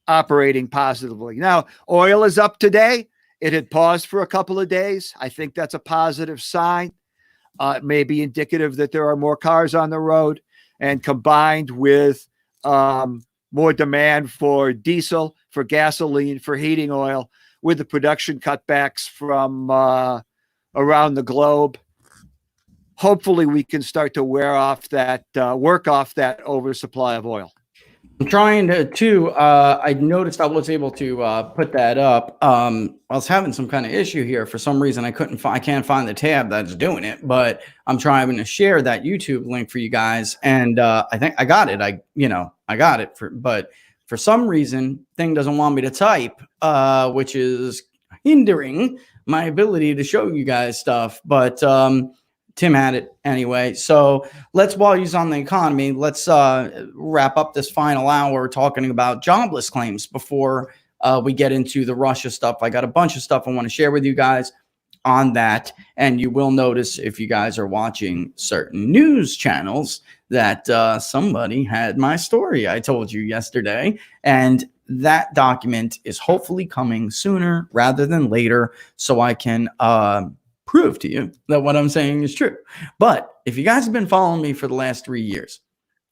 Speaker 2: operating positively. Now, oil is up today. It had paused for a couple of days. I think that's a positive sign. It may be indicative that there are more cars on the road, and combined with more demand for diesel, for gasoline, for heating oil, with the production cutbacks from around the globe, hopefully we can start to work off that oversupply of oil.
Speaker 1: I'm trying to I noticed I was able to put that up. I was having some kind of issue here for some reason. I can't find the tab that's doing it, but I'm trying to share that YouTube link for you guys, and I think I got it. I got it, but for some reason thing doesn't want me to type, which is hindering my ability to show you guys stuff. But Tim had it anyway. So while he's on the economy, let's wrap up this final hour talking about jobless claims before we get into the Russia stuff. I got a bunch of stuff I want to share with you guys on that. And you will notice, if you guys are watching certain news channels, that somebody had my story I told you yesterday. And that document is hopefully coming sooner rather than later, so I can prove to you that what I'm saying is true. But if you guys have been following me for the last 3 years,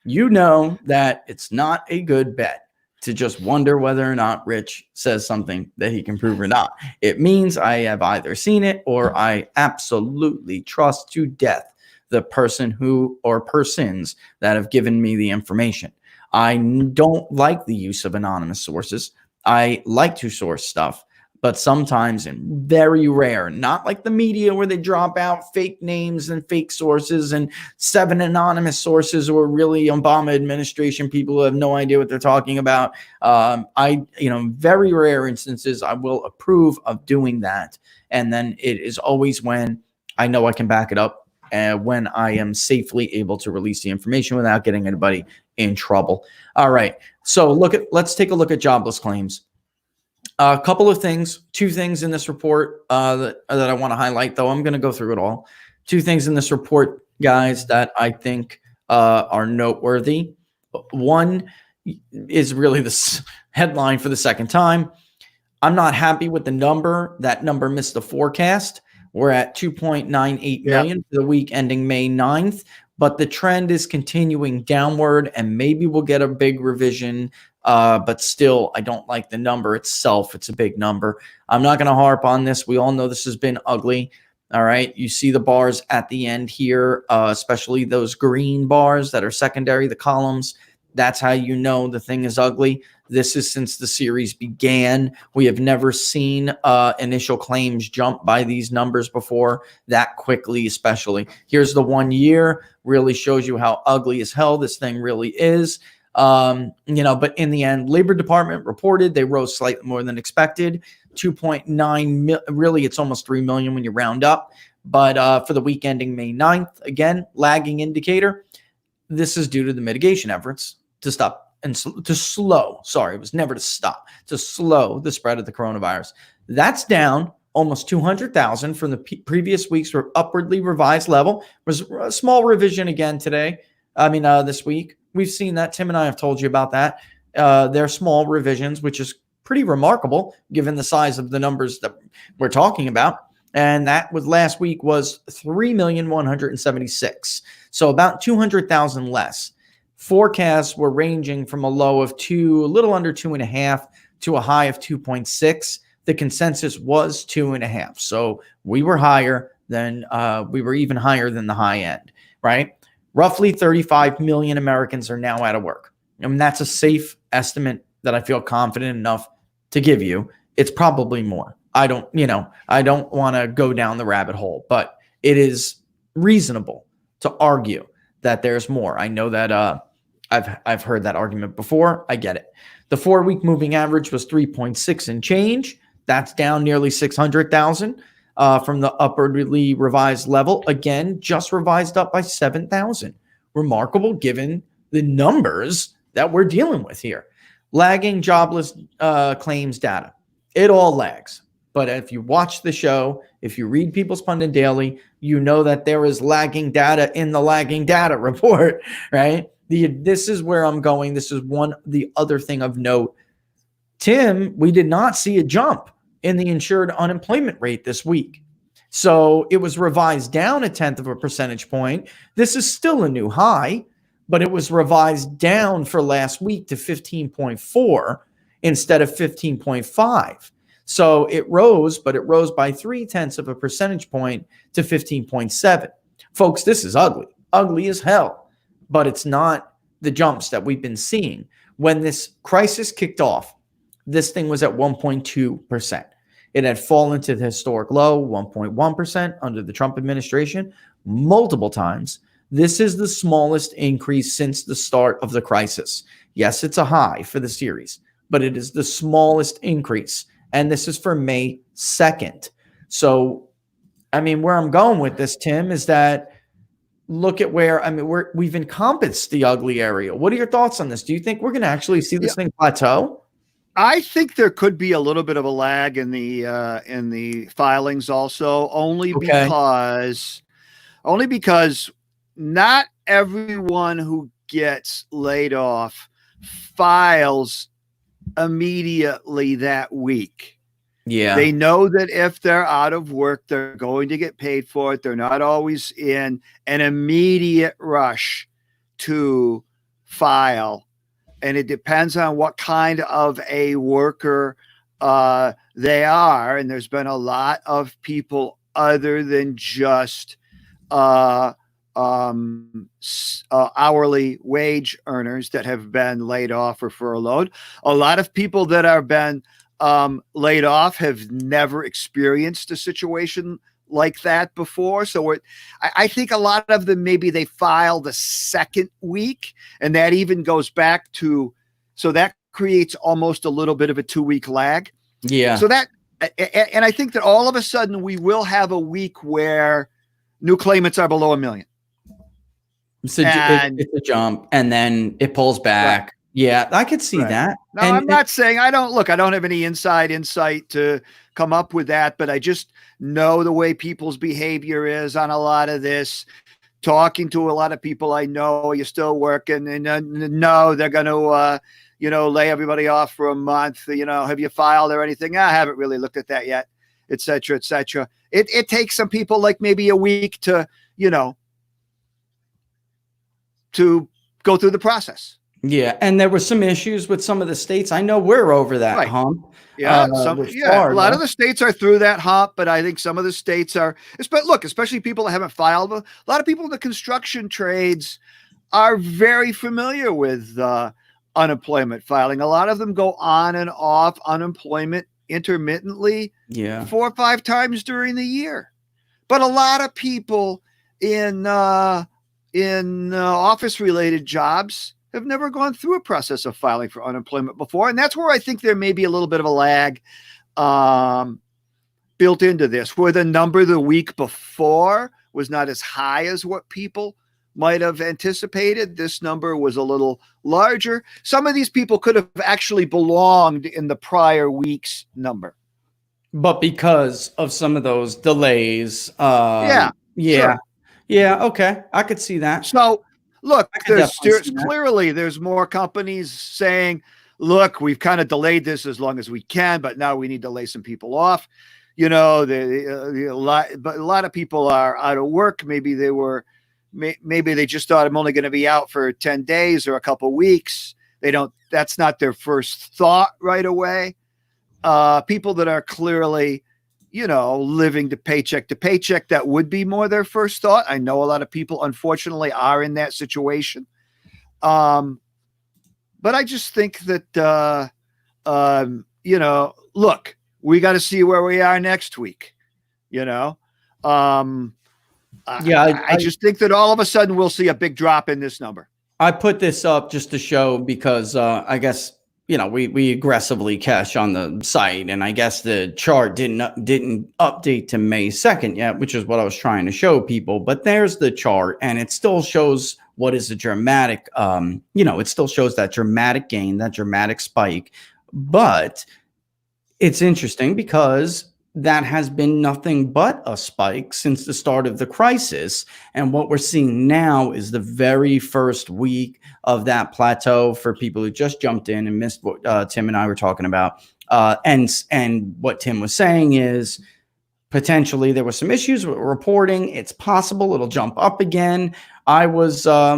Speaker 1: you know that it's not a good bet to just wonder whether or not Rich says something that he can prove or not. It means I have either seen it or I absolutely trust to death the person who or persons that have given me the information. I don't like the use of anonymous sources. I like to source stuff, but sometimes, and very rare, not like the media where they drop out fake names and fake sources and 7 anonymous sources, or really Obama administration people who have no idea what they're talking about. Very rare instances I will approve of doing that. And then it is always when I know I can back it up and when I am safely able to release the information without getting anybody in trouble. All right. So let's take a look at jobless claims. A couple of things, 2 things in this report that I want to highlight, though I'm going to go through it all. 2 things in this report, guys, that I think are noteworthy. One is really the headline for the second time. I'm not happy with the number. That number missed the forecast. We're at 2.98 million for the week ending May 9th, but the trend is continuing downward, and maybe we'll get a big revision. But still, I don't like the number itself. It's a big number. I'm not going to harp on this. We all know this has been ugly. All right. You see the bars at the end here, especially those green bars that are secondary, the columns. That's how you know the thing is ugly. This is since the series began. We have never seen initial claims jump by these numbers before that quickly, especially. Here's the 1 year. Really shows you how ugly as hell this thing really is. But in the end, Labor Department reported they rose slightly more than expected. 2.9 million, really, it's almost 3 million when you round up. But for the week ending May 9th, again, lagging indicator. This is due to the mitigation efforts to stop and to slow. Sorry, it was never to stop, to slow the spread of the coronavirus. That's down almost 200,000 from the previous week's upwardly revised level. Was a small revision again today. This week. We've seen that. Tim and I have told you about that. They're small revisions, which is pretty remarkable given the size of the numbers that we're talking about. And that was last week was 3,176,000. So about 200,000 less. Forecasts were ranging from a low of a little under 2.5 to a high of 2.6. The consensus was 2.5. So we were higher than even higher than the high end, right? Roughly 35 million Americans are now out of work. That's a safe estimate that I feel confident enough to give you. It's probably more. I don't want to go down the rabbit hole, but it is reasonable to argue that there's more. I know that I've heard that argument before. I get it. The 4-week moving average was 3.6 and change. That's down nearly 600,000 from the upwardly revised level. Again, just revised up by 7,000. Remarkable given the numbers that we're dealing with here. Lagging jobless claims data. It all lags. But if you watch the show, if you read People's Pundit Daily, you know that there is lagging data in the lagging data report, right? This is where I'm going. This is the other thing of note. Tim, we did not see a jump in the insured unemployment rate this week. So it was revised down 0.1 of a percentage point. This is still a new high, but it was revised down for last week to 15.4 instead of 15.5. So it rose, but it rose by 0.3 of a percentage point to 15.7. Folks, this is ugly as hell, but it's not the jumps that we've been seeing. When this crisis kicked off, this thing was at 1.2%. It had fallen to the historic low, 1.1% under the Trump administration multiple times. This is the smallest increase since the start of the crisis. Yes, it's a high for the series, but it is the smallest increase. And this is for May 2nd. So, where I'm going with this, Tim, is that look at where, we've encompassed the ugly area. What are your thoughts on this? Do you think we're going to actually see this thing plateau?
Speaker 2: I think there could be a little bit of a lag in the filings also, only because not everyone who gets laid off files immediately that week.
Speaker 1: Yeah.
Speaker 2: They know that if they're out of work, they're going to get paid for it. They're not always in an immediate rush to file. And it depends on what kind of a worker they are. And there's been a lot of people other than just hourly wage earners that have been laid off or furloughed. A lot of people that have been laid off have never experienced a situation like that before. So I think a lot of them, maybe they file the second week, and that even goes back to, so that creates almost a little bit of a 2-week lag.
Speaker 1: Yeah.
Speaker 2: So that, and I think that all of a sudden we will have a week where new claimants are below 1 million.
Speaker 1: It's a jump, and then it pulls back. Right. Yeah, I could see that.
Speaker 2: No, I'm not saying I don't have any insight to come up with that, but I just know the way people's behavior is on a lot of this. talking to a lot of people I know. Are you still working? And no, they're going to, lay everybody off for a month. Have you filed or anything? I haven't really looked at that yet, et cetera, et cetera. It takes some people like maybe a week to, to go through the process.
Speaker 1: Yeah, and there were some issues with some of the states. I know we're over that hump.
Speaker 2: Yeah, a lot of the states are through that hump, but I think some of the states are. Especially people that haven't filed. A lot of people in the construction trades are very familiar with unemployment filing. A lot of them go on and off unemployment intermittently, 4 or 5 times during the year. But a lot of people in office-related jobs have never gone through a process of filing for unemployment before. And that's where I think there may be a little bit of a lag built into this, where the number the week before was not as high as what people might have anticipated. This number was a little larger. Some of these people could have actually belonged in the prior week's number.
Speaker 1: But because of some of those delays.
Speaker 2: Sure.
Speaker 1: Yeah, okay. I could see that.
Speaker 2: So, look, there's more companies saying, look, we've kind of delayed this as long as we can, but now we need to lay some people off. A lot of people are out of work. Maybe they just thought I'm only going to be out for 10 days or a couple of weeks. That's not their first thought right away. People that are clearly, living to paycheck, that would be more their first thought. I know a lot of people, unfortunately, are in that situation. But I just think that, look, we got to see where we are next week, I just think that all of a sudden we'll see a big drop in this number.
Speaker 1: I put this up just to show because I guess, we aggressively cash on the site, and I guess the chart didn't update to May 2nd yet, which is what I was trying to show people. But there's the chart, and it still shows what is a dramatic, it still shows that dramatic gain, that dramatic spike. But it's interesting because that has been nothing but a spike since the start of the crisis. And what we're seeing now is the very first week of that plateau for people who just jumped in and missed what Tim and I were talking about. And what Tim was saying is potentially there were some issues with reporting. It's possible it'll jump up again. I was at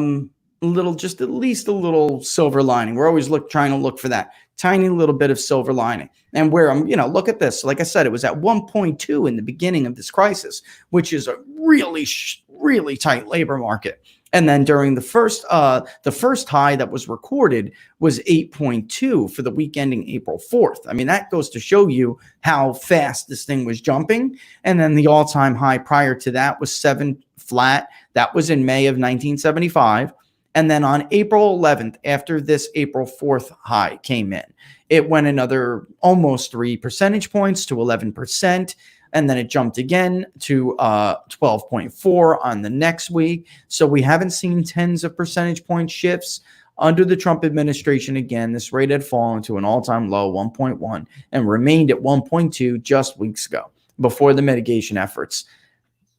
Speaker 1: least a little silver lining. We're always trying to look for that tiny little bit of silver lining. And where I'm, look at this. Like I said, it was at 1.2 in the beginning of this crisis, which is a really, really tight labor market. And then during the first high that was recorded was 8.2 for the week ending April 4th. I mean, that goes to show you how fast this thing was jumping. And then the all-time high prior to that was 7 flat. That was in May of 1975. And then on April 11th, after this April 4th high came in, it went another almost 3 percentage points to 11%. And then it jumped again to 12.4 on the next week. So we haven't seen tens of percentage point shifts under the Trump administration. Again, this rate had fallen to an all-time low, 1.1, and remained at 1.2 just weeks ago before the mitigation efforts.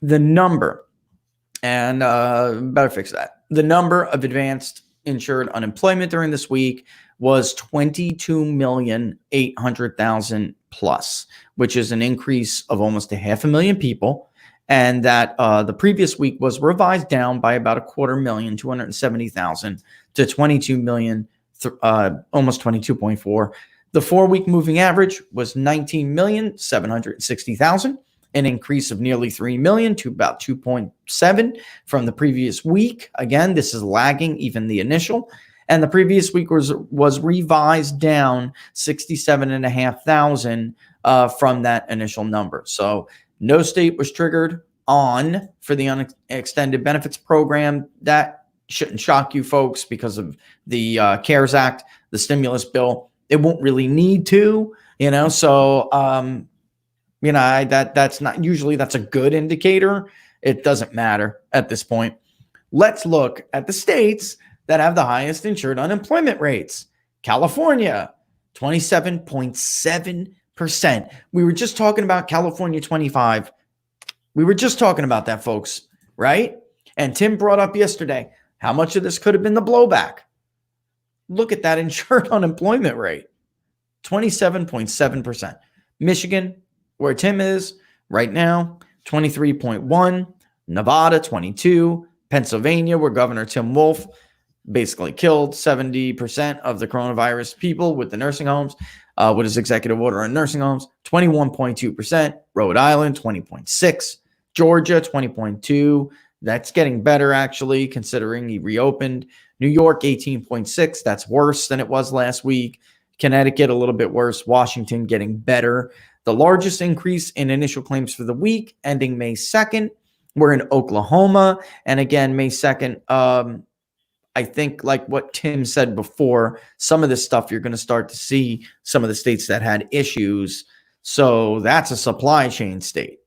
Speaker 1: The number, and better fix that. The number of advanced insured unemployment during this week was 22,800,000 plus, which is an increase of almost 500,000 people. And that the previous week was revised down by about 270,000 to 22 million, almost 22.4. The 4-week moving average was 19,760,000. An increase of nearly 3 million to about 2.7 from the previous week. Again, this is lagging even the initial. And the previous week was revised down 67,500 from that initial number. So no state was triggered on for the unextended benefits program. That shouldn't shock you folks because of the CARES Act, the stimulus bill. It won't really need to, so that's not usually, that's a good indicator. It doesn't matter at this point. Let's look at the states that have the highest insured unemployment rates. California, 27.7%. We were just talking about California 25. We were just talking about that, folks, right? And Tim brought up yesterday, how much of this could have been the blowback? Look at that insured unemployment rate, 27.7%. Michigan, where Tim is right now, 23.1. Nevada, 22. Pennsylvania, where Governor Tim Wolf basically killed 70% of the coronavirus people with the nursing homes, with his executive order on nursing homes, 21.2%. Rhode Island, 20.6. Georgia, 20.2. That's getting better, actually, considering he reopened. New York, 18.6. That's worse than it was last week. Connecticut, a little bit worse. Washington, getting better. The largest increase in initial claims for the week, ending May 2nd. We're in Oklahoma. And again, May 2nd, I think like what Tim said before, some of this stuff you're going to start to see some of the states that had issues. So that's a supply chain state,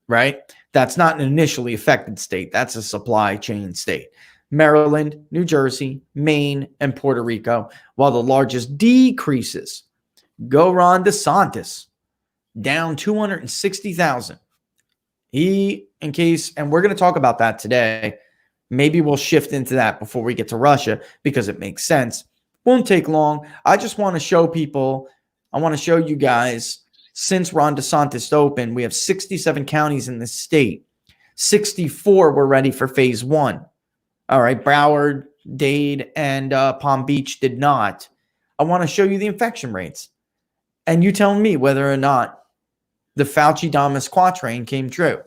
Speaker 1: right? That's not an initially affected state. That's a supply chain state. Maryland, New Jersey, Maine, and Puerto Rico, while the largest decreases go Ron DeSantis, down 260,000. And we're going to talk about that today. Maybe we'll shift into that before we get to Russia because it makes sense. Won't take long. I just want to show people, I want to show you guys, since Ron DeSantis opened, we have 67 counties in the state. 64 were ready for phase one. All right, Broward, Dade, and Palm Beach did not. I want to show you the infection rates. And you tell me whether or not the Fauci-Damas quatrain came true.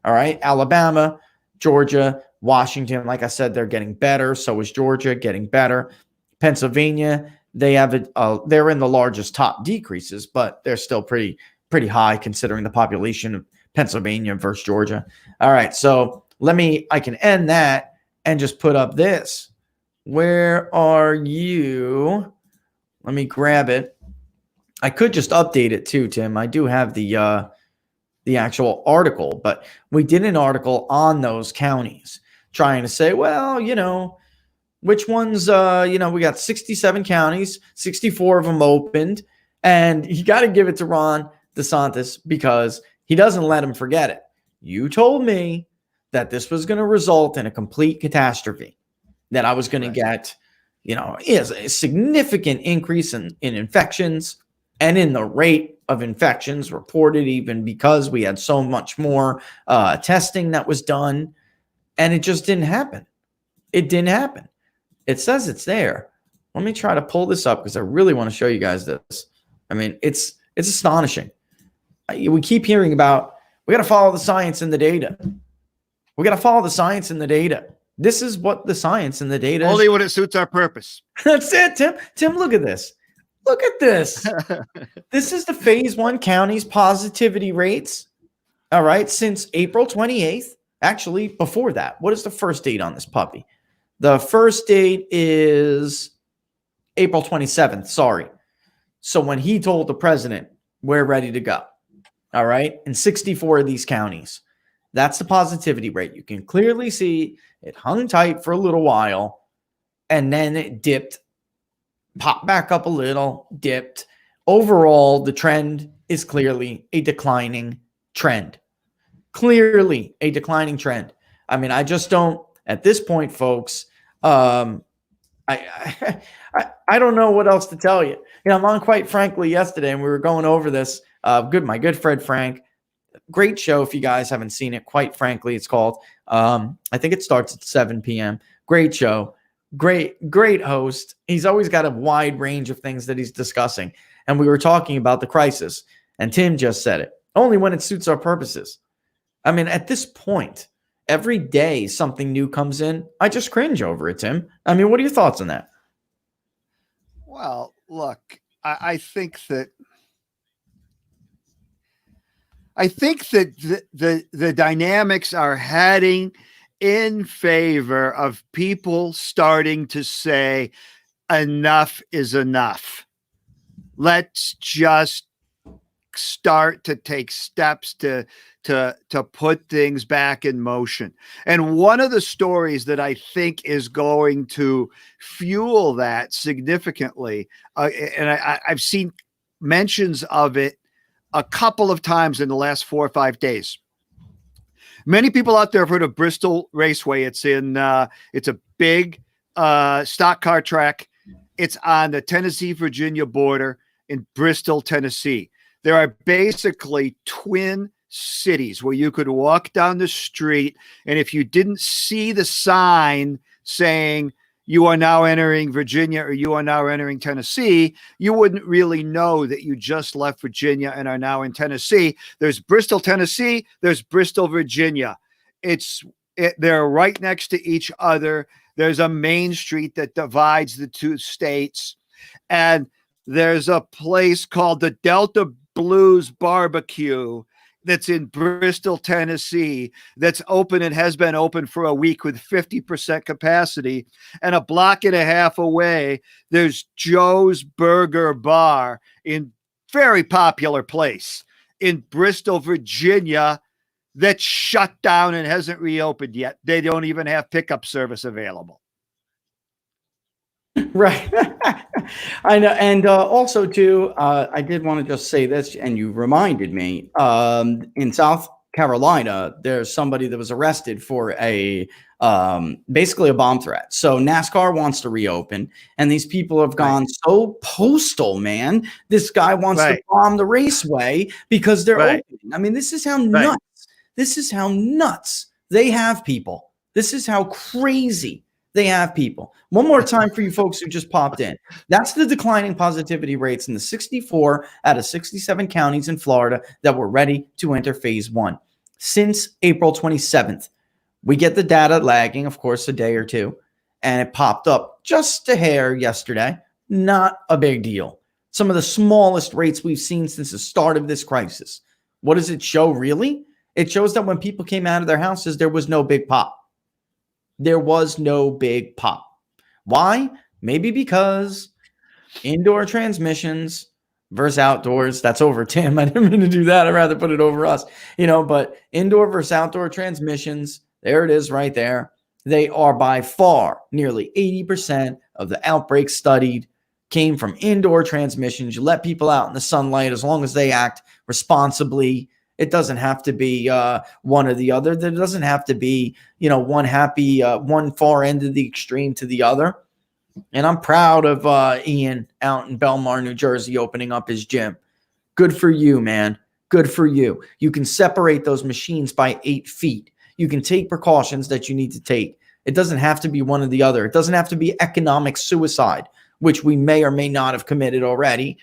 Speaker 1: All right, Alabama, Georgia, Washington, like I said, they're getting better. So is Georgia, getting better. Pennsylvania, they're in the largest top decreases, but they're still pretty high considering the population of Pennsylvania versus Georgia. All right, so I can end that and just put up this. Where are you? Let me grab it. I could just update it too, Tim. I do have the actual article, but we did an article on those counties trying to say, well, which ones, we got 67 counties, 64 of them opened, and you got to give it to Ron DeSantis because he doesn't let him forget it. You told me that this was going to result in a complete catastrophe, that I was going to get, a significant increase in infections and in the rate of infections reported, even because we had so much more testing that was done, and it just didn't happen. It didn't happen. It says it's there. Let me try to pull this up because I really want to show you guys this. I mean, it's astonishing. We keep hearing about, we got to follow the science and the data. We got to follow the science and the data. This is what the science and the data
Speaker 2: only when it suits our purpose.
Speaker 1: That's it, Tim. Tim, look at this. Look at this. This is the phase one counties positivity rates. All right. Since April 28th. Actually, before that, what is the first date on this puppy? The first date is April 27th. Sorry. So when he told the president, we're ready to go. All right. In 64 of these counties, that's the positivity rate. You can clearly see it hung tight for a little while and then it dipped, popped back up a little, dipped. Overall, the trend is clearly a declining trend. Clearly a declining trend. I mean, I just don't, at this point, folks, I don't know what else to tell you. I'm on Quite Frankly yesterday, and we were going over this. My good friend Frank, great show. If you guys haven't seen it, Quite Frankly, it's called. I think it starts at 7 p.m. Great show, great host. He's always got a wide range of things that he's discussing. And we were talking about the crisis, and Tim just said it. Only when it suits our purposes. I mean, at this point, every day something new comes in. I just cringe over it, Tim. I mean, what are your thoughts on that?
Speaker 2: Well, look, I think that the dynamics are heading in favor of people starting to say enough is enough. Let's just start to take steps to put things back in motion. And one of the stories that I think is going to fuel that significantly, and I've seen mentions of it a couple of times in the last 4 or 5 days. Many people out there have heard of Bristol Raceway. It's it's a big stock car track. It's on the Tennessee-Virginia border in Bristol, Tennessee. There are basically twin cities where you could walk down the street, and if you didn't see the sign saying you are now entering Virginia or you are now entering Tennessee, you wouldn't really know that you just left Virginia and are now in Tennessee. There's Bristol, Tennessee. There's Bristol, Virginia. They're right next to each other. There's a main street that divides the two states. And there's a place called the Delta Blues Barbecue that's in Bristol, Tennessee, that's open and has been open for a week with 50% capacity. And a block and a half away, there's Joe's Burger Bar, in very popular place in Bristol, Virginia, that's shut down and hasn't reopened yet. They don't even have pickup service available.
Speaker 1: Right. I know. And also, too, I did want to just say this, and you reminded me, in South Carolina, there's somebody that was arrested for basically a bomb threat. So NASCAR wants to reopen, and these people have gone so postal, man. This guy wants to bomb the raceway because they're opening. I mean, this is how nuts. This is how nuts they have people. This is how crazy they have people. One more time for you folks who just popped in. That's the declining positivity rates in the 64 out of 67 counties in Florida that were ready to enter phase 1 since April 27th. We get the data lagging, of course, a day or two, and it popped up just a hair yesterday. Not a big deal. Some of the smallest rates we've seen since the start of this crisis. What does it show, really? It shows that when people came out of their houses, there was no big pop. There was no big pop. Why? Maybe because indoor transmissions versus outdoors. That's over Tim. I didn't mean to do that. I'd rather put it over us. But indoor versus outdoor transmissions, there it is right there. They are by far nearly 80% of the outbreaks studied came from indoor transmissions. You let people out in the sunlight as long as they act responsibly. It doesn't have to be one or the other. There doesn't have to be, one far end of the extreme to the other. And I'm proud of Ian out in Belmar, New Jersey, opening up his gym. Good for you, man. Good for you. You can separate those machines by 8 feet. You can take precautions that you need to take. It doesn't have to be one or the other. It doesn't have to be economic suicide, which we may or may not have committed already,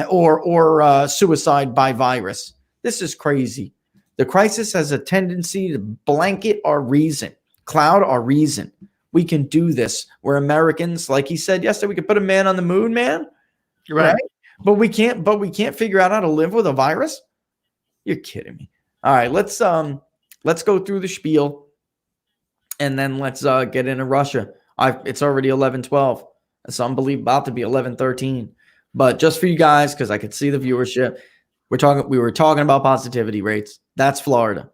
Speaker 1: or suicide by virus. This is crazy. The crisis has a tendency to blanket our reason, cloud our reason. We can do this. We're Americans. Like he said yesterday, we could put a man on the moon, man. Right? But we can't figure out how to live with a virus. You're kidding me. All right, let's go through the spiel, and then let's get into Russia. It's already 11:12. It's unbelievable, about to be 11:13. But just for you guys, because I could see the viewership. We were talking about positivity rates. That's Florida.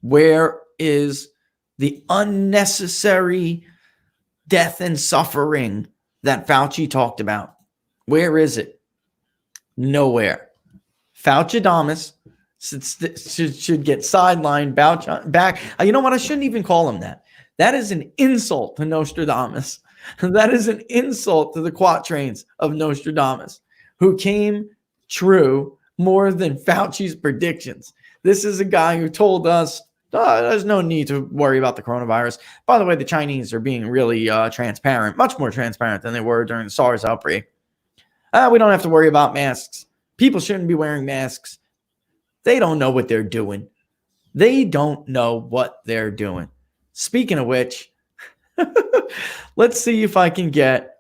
Speaker 1: Where is the unnecessary death and suffering that Fauci talked about? Where is it? Nowhere. Fauci-damus should get sidelined, back. You know what? I shouldn't even call him that. That is an insult to Nostradamus. That is an insult to the quatrains of Nostradamus, who came true more than Fauci's predictions. This is a guy who told us there's no need to worry about the coronavirus. By the way, the Chinese are being really transparent, much more transparent than they were during the SARS outbreak. We don't have to worry about masks. People shouldn't be wearing masks. They don't know what they're doing. They don't know what they're doing. Speaking of which, let's see if I can get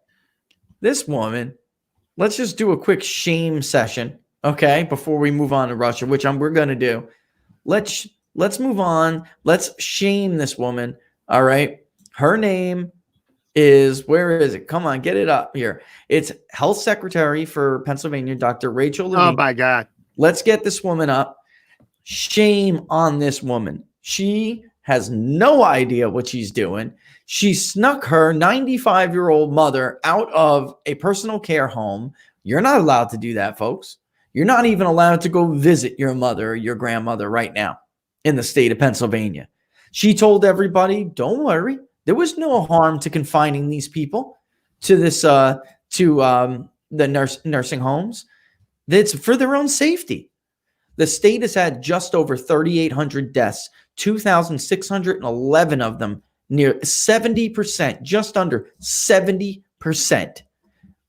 Speaker 1: this woman. Let's just do a quick shame session. Okay, before we move on to Russia, which we're going to do. Let's move on. Let's shame this woman. All right. Her name is, where is it? Come on, get it up here. It's Health Secretary for Pennsylvania, Dr. Rachel Levine.
Speaker 2: Oh, my God.
Speaker 1: Let's get this woman up. Shame on this woman. She has no idea what she's doing. She snuck her 95-year-old mother out of a personal care home. You're not allowed to do that, folks. You're not even allowed to go visit your mother or your grandmother right now. in the state of Pennsylvania. She told everybody, don't worry, there was no harm to confining these people to this the nursing homes. That's for their own safety. The state has had just over 3,800 deaths, 2,611 of them, near 70%, just under 70%,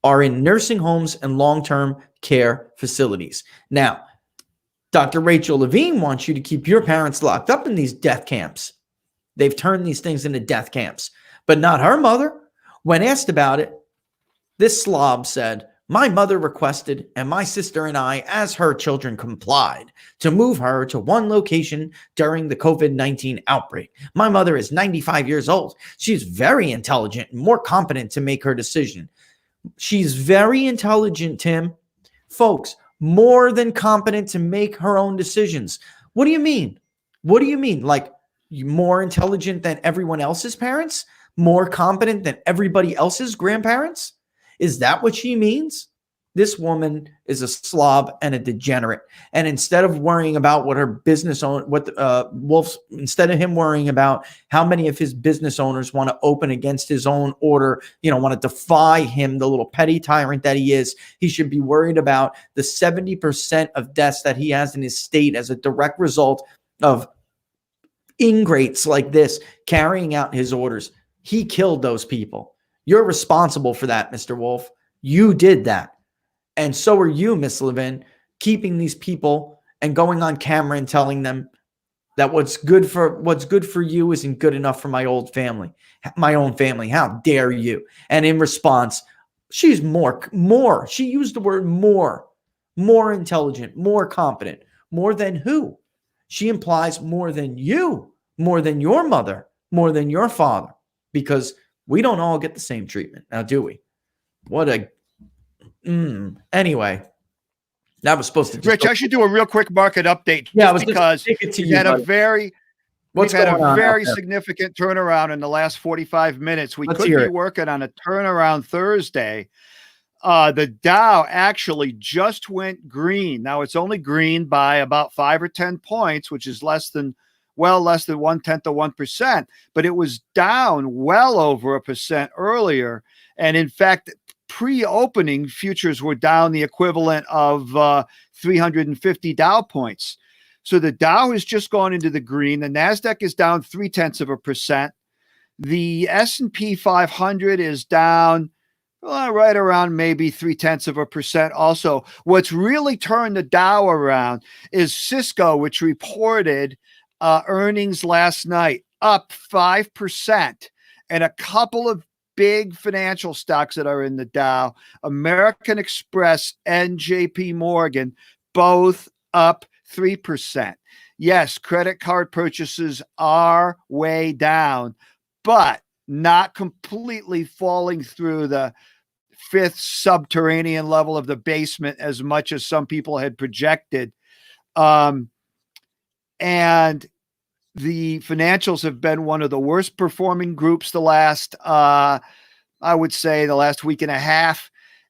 Speaker 1: are in nursing homes and long-term care facilities. Now, Dr. Rachel Levine wants you to keep your parents locked up in these death camps. They've turned these things into death camps, but not her mother. When asked about it, this slob said, my mother requested, and my sister and I, as her children, complied to move her to one location during the COVID-19 outbreak. My mother is 95 years old. She's very intelligent and more competent to make her decision. She's very intelligent, Tim. Folks, more than competent to make her own decisions. What do you mean? What do you mean? Like more intelligent than everyone else's parents? More competent than everybody else's grandparents? Is that what she means? This woman is a slob and a degenerate. And instead of worrying about what her business owner, Wolf's, instead of him worrying about how many of his business owners want to open against his own order, want to defy him, the little petty tyrant that he is, he should be worried about the 70% of deaths that he has in his state as a direct result of ingrates like this carrying out his orders. He killed those people. You're responsible for that, Mr. Wolf. You did that. And so are you, Miss Levin, keeping these people and going on camera and telling them that what's good for you isn't good enough for my own family. How dare you? And in response, she's more. She used the word more intelligent, more competent, more than who? She implies more than you, more than your mother, more than your father, because we don't all get the same treatment. Now, do we? Anyway, that was supposed to.
Speaker 2: Rich, I should do a real quick market update.
Speaker 1: Yeah,
Speaker 2: because we had a very significant turnaround in the last 45 minutes. We could be working on a turnaround Thursday. The Dow actually just went green. Now it's only green by about 5 or 10 points, which is less than 1/10 of 1%, but it was down well over 1% earlier. And in fact, pre-opening futures were down the equivalent of 350 Dow points. So the Dow has just gone into the green. The NASDAQ is down 0.3%. The S&P 500 is down right around maybe 0.3% also. What's really turned the Dow around is Cisco, which reported earnings last night, up 5%, and a couple of big financial stocks that are in the Dow, American Express and JP Morgan, both up 3%. Yes, credit card purchases are way down, but not completely falling through the fifth subterranean level of the basement as much as some people had projected. And the financials have been one of the worst performing groups the last, I would say, the last week and a half.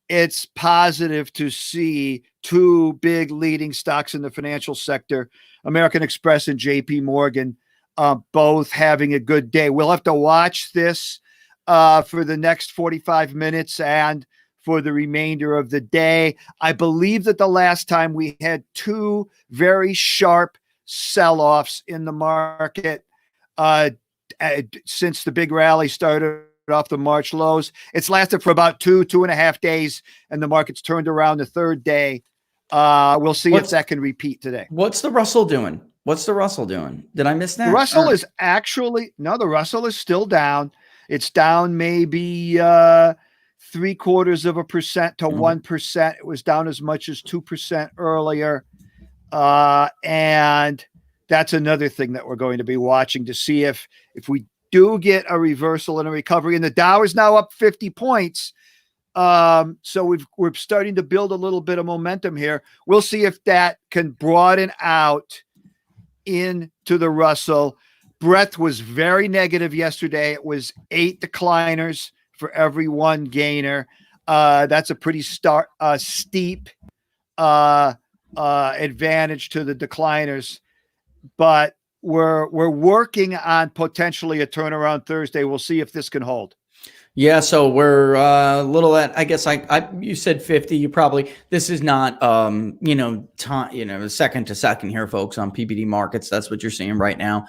Speaker 2: It's positive to see two big leading stocks in the financial sector, American Express and JP Morgan, both having a good day. We'll have to watch this for the next 45 minutes and for the remainder of the day. I believe that the last time we had two very sharp sell-offs in the market since the big rally started off the March lows. It's lasted for about 2.5 days, and the market's turned around the third day. We'll see if that can repeat today.
Speaker 1: What's the Russell doing? Did I miss that?
Speaker 2: The Russell is actually, no, the Russell is still down. It's down maybe 0.75% to 1%. It was down as much as 2% earlier. And that's another thing that we're going to be watching to see if we do get a reversal and a recovery. And the Dow is now up 50 points. So we're starting to build a little bit of momentum here. We'll see if that can broaden out into the Russell. Breadth was very negative yesterday. It was 8 decliners for every 1 gainer. That's a pretty steep advantage to the decliners. But we're working on potentially a turnaround Thursday. We'll see if this can hold.
Speaker 1: Yeah, so we're a little at, I guess you said 50. You probably, this is not time, second to second here, folks, on PPD markets. That's what you're seeing right now.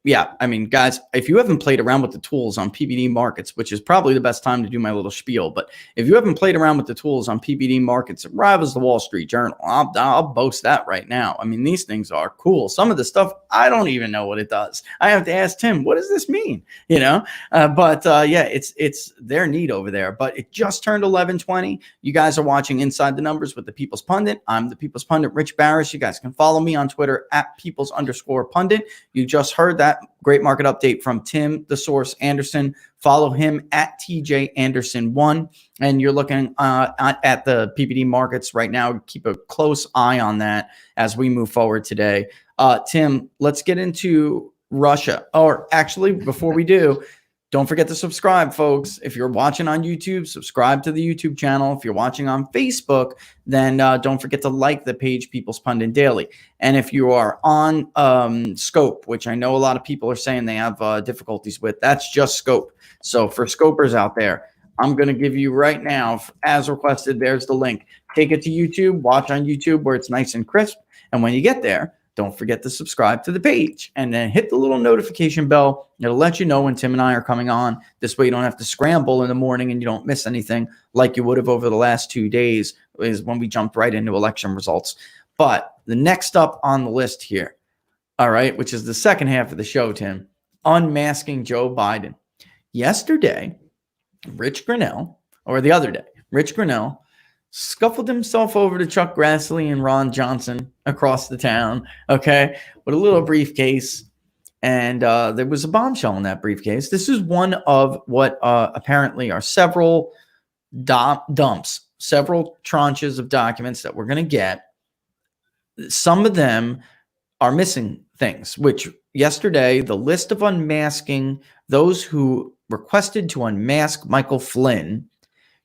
Speaker 1: Yeah, I mean, guys, if you haven't played around with the tools on PPD markets, which is probably the best time to do my little spiel, but if you haven't played around with the tools on PPD markets, it rivals the Wall Street Journal. I'll boast that right now. I mean, these things are cool. Some of the stuff, I don't even know what it does. I have to ask Tim, what does this mean? Yeah, it's their need over there. But it just turned 11:20. You guys are watching Inside the Numbers with the People's Pundit. I'm the People's Pundit, Rich Barris. You guys can follow me on Twitter at Peoples_Pundit. You just heard that great market update from Tim, the Source Anderson. Follow him at TJ Anderson1. And you're looking at the PPD markets right now. Keep a close eye on that as we move forward today. Tim, let's get into Russia. Or actually, before we do, don't forget to subscribe, folks. If you're watching on YouTube, subscribe to the YouTube channel. If you're watching on Facebook, then don't forget to like the page People's Pundit Daily. And if you are on Scope, which I know a lot of people are saying they have difficulties with, that's just Scope. So for Scopers out there, I'm going to give you right now, as requested, there's the link. Take it to YouTube, watch on YouTube where it's nice and crisp. And when you get there, don't forget to subscribe to the page and then hit the little notification bell. It'll let you know when Tim and I are coming on. This way you don't have to scramble in the morning and you don't miss anything like you would have over the last 2 days, is when we jumped right into election results. But the next up on the list here, all right, which is the second half of the show, Tim, unmasking Joe Biden. Yesterday, Rich Grinnell scuffled himself over to Chuck Grassley and Ron Johnson across the town, okay, with a little briefcase. And there was a bombshell in that briefcase. This is one of what apparently are several dumps, several tranches of documents that we're going to get. Some of them are missing things, which yesterday, the list of unmasking those who requested to unmask Michael Flynn,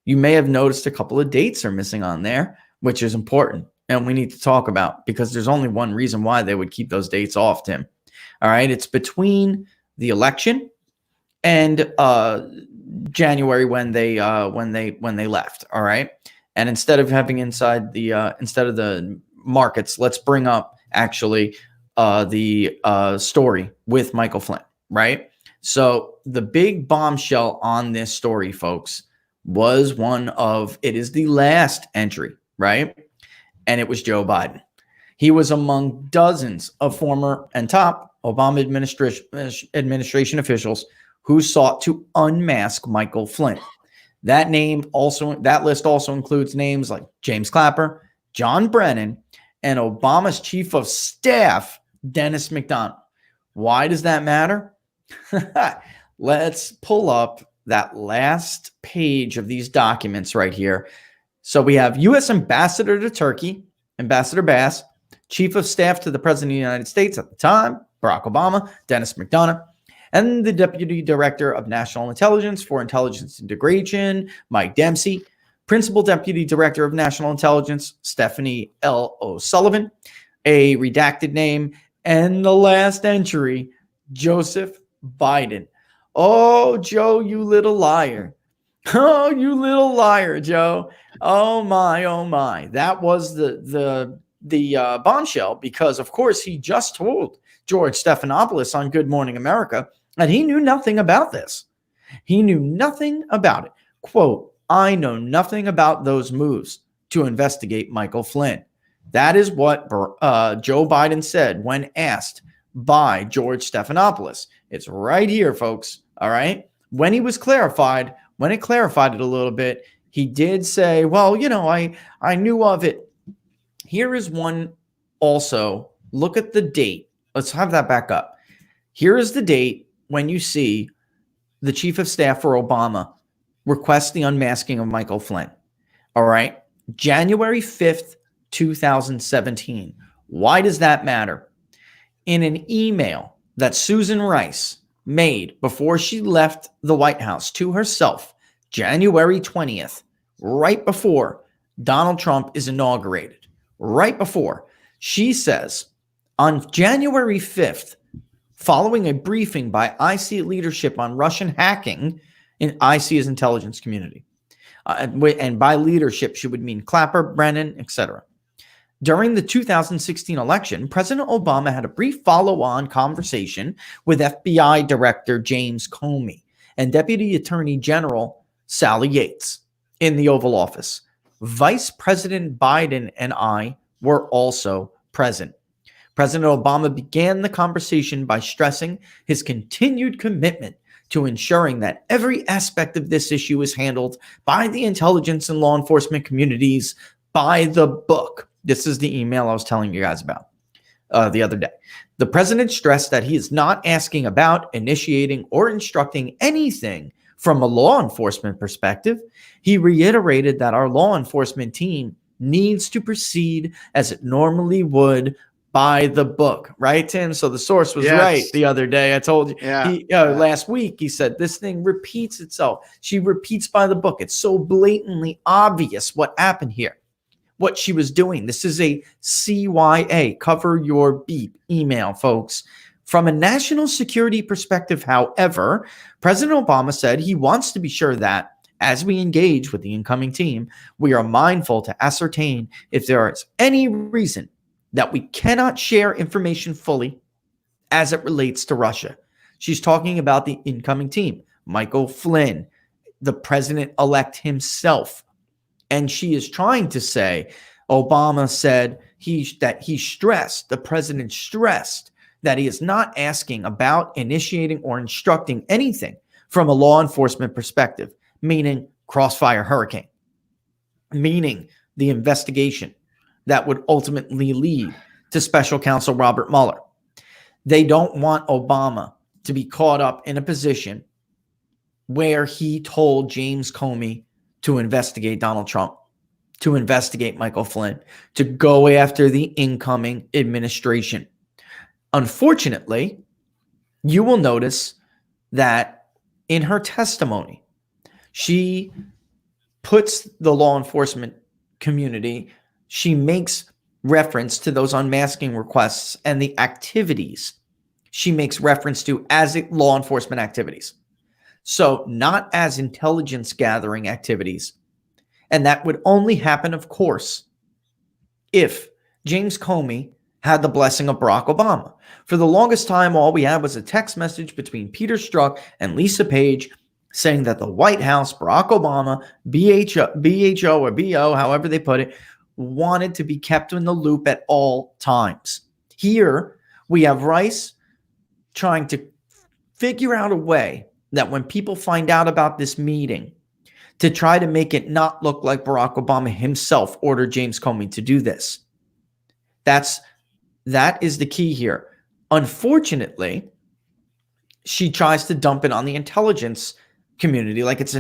Speaker 1: you may have noticed a couple of dates are missing on there, which is important and we need to talk about because there's only one reason why they would keep those dates off, Tim. All right, it's between the election and January when they left. All right, and instead of having instead of the markets, let's bring up actually the story with Michael Flynn. Right. So the big bombshell on this story, folks, was it is the last entry, right? And it was Joe Biden. He was among dozens of former and top Obama administration officials who sought to unmask Michael Flynn. That list also includes names like James Clapper, John Brennan, and Obama's chief of staff, Dennis McDonald. Why does that matter? Let's pull up that last page of these documents right here. So we have U.S. Ambassador to Turkey, Ambassador Bass, Chief of Staff to the President of the United States at the time, Barack Obama, Dennis McDonough, and the Deputy Director of National Intelligence for Intelligence Integration, Mike Dempsey, Principal Deputy Director of National Intelligence, Stephanie L. O'Sullivan, a redacted name, and the last entry, Joseph Biden. Oh, Joe, you little liar. Oh, you little liar, Joe. Oh my. That was the bombshell because, of course, he just told George Stephanopoulos on Good Morning America that he knew nothing about this. He knew nothing about it. Quote, I know nothing about those moves to investigate Michael Flynn. That is what Joe Biden said when asked by George Stephanopoulos. It's right here, folks. All right. When it clarified it a little bit, he did say, well, I knew of it. Here is one also. Look at the date. Let's have that back up. Here is the date when you see the chief of staff for Obama request the unmasking of Michael Flynn. All right. January 5th, 2017. Why does that matter? In an email that Susan Rice made before she left the White House to herself, January 20th, right before Donald Trump is inaugurated, right before, she says,
Speaker 3: On January 5th, following a briefing by IC leadership on Russian hacking, in IC's intelligence community. And by leadership, she would mean Clapper, Brennan, etc. During the 2016 election, President Obama had a brief follow-on conversation with FBI Director James Comey and Deputy Attorney General Sally Yates in the Oval Office. Vice President Biden and I were also present. President Obama began the conversation by stressing his continued commitment to ensuring that every aspect of this issue is handled by the intelligence and law enforcement communities by the book. This is the email I was telling you guys about the other day. The president stressed that he is not asking about, initiating, or instructing anything from a law enforcement perspective. He reiterated that our law enforcement team needs to proceed as it normally would by the book, right, Tim? So the source was right the other day. I told you last week, he said this thing repeats itself. She repeats by the book. It's so blatantly obvious what happened here, what she was doing. This is a CYA, cover your beep email, folks. From a national security perspective, however, President Obama said he wants to be sure that as we engage with the incoming team, we are mindful to ascertain if there is any reason that we cannot share information fully as it relates to Russia. She's talking about the incoming team, Michael Flynn, the president-elect himself. And she is trying to say, Obama said the president stressed that he is not asking about initiating or instructing anything from a law enforcement perspective, meaning Crossfire Hurricane, meaning the investigation that would ultimately lead to Special Counsel Robert Mueller. They don't want Obama to be caught up in a position where he told James Comey to investigate Donald Trump, to investigate Michael Flynn, to go after the incoming administration. Unfortunately, you will notice that in her testimony, she puts the law enforcement community, she makes reference to those unmasking requests and the activities she makes reference to as law enforcement activities. So not as intelligence gathering activities. And that would only happen, of course, if James Comey had the blessing of Barack Obama. For the longest time, all we had was a text message between Peter Strzok and Lisa Page saying that the White House, Barack Obama, BHO or BO, however they put it, wanted to be kept in the loop at all times. Here, we have Rice trying to figure out a way that when people find out about this meeting, to try to make it not look like Barack Obama himself ordered James Comey to do this. That is the key here. Unfortunately, she tries to dump it on the intelligence community like it's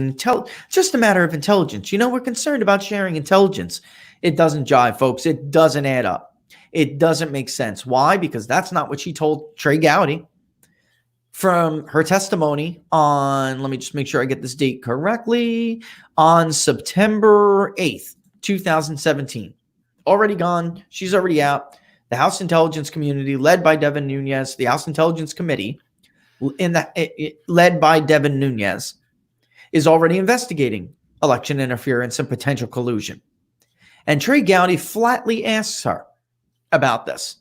Speaker 3: just a matter of intelligence. We're concerned about sharing intelligence. It doesn't jive, folks. It doesn't add up. It doesn't make sense. Why? Because that's not what she told Trey Gowdy. From her testimony on, let me just make sure I get this date correctly, on September 8th, 2017. Already gone. She's already out. The House Intelligence Community, led by Devin Nunes, the House Intelligence Committee, led by Devin Nunes, is already investigating election interference and potential collusion. And Trey Gowdy flatly asks her about this.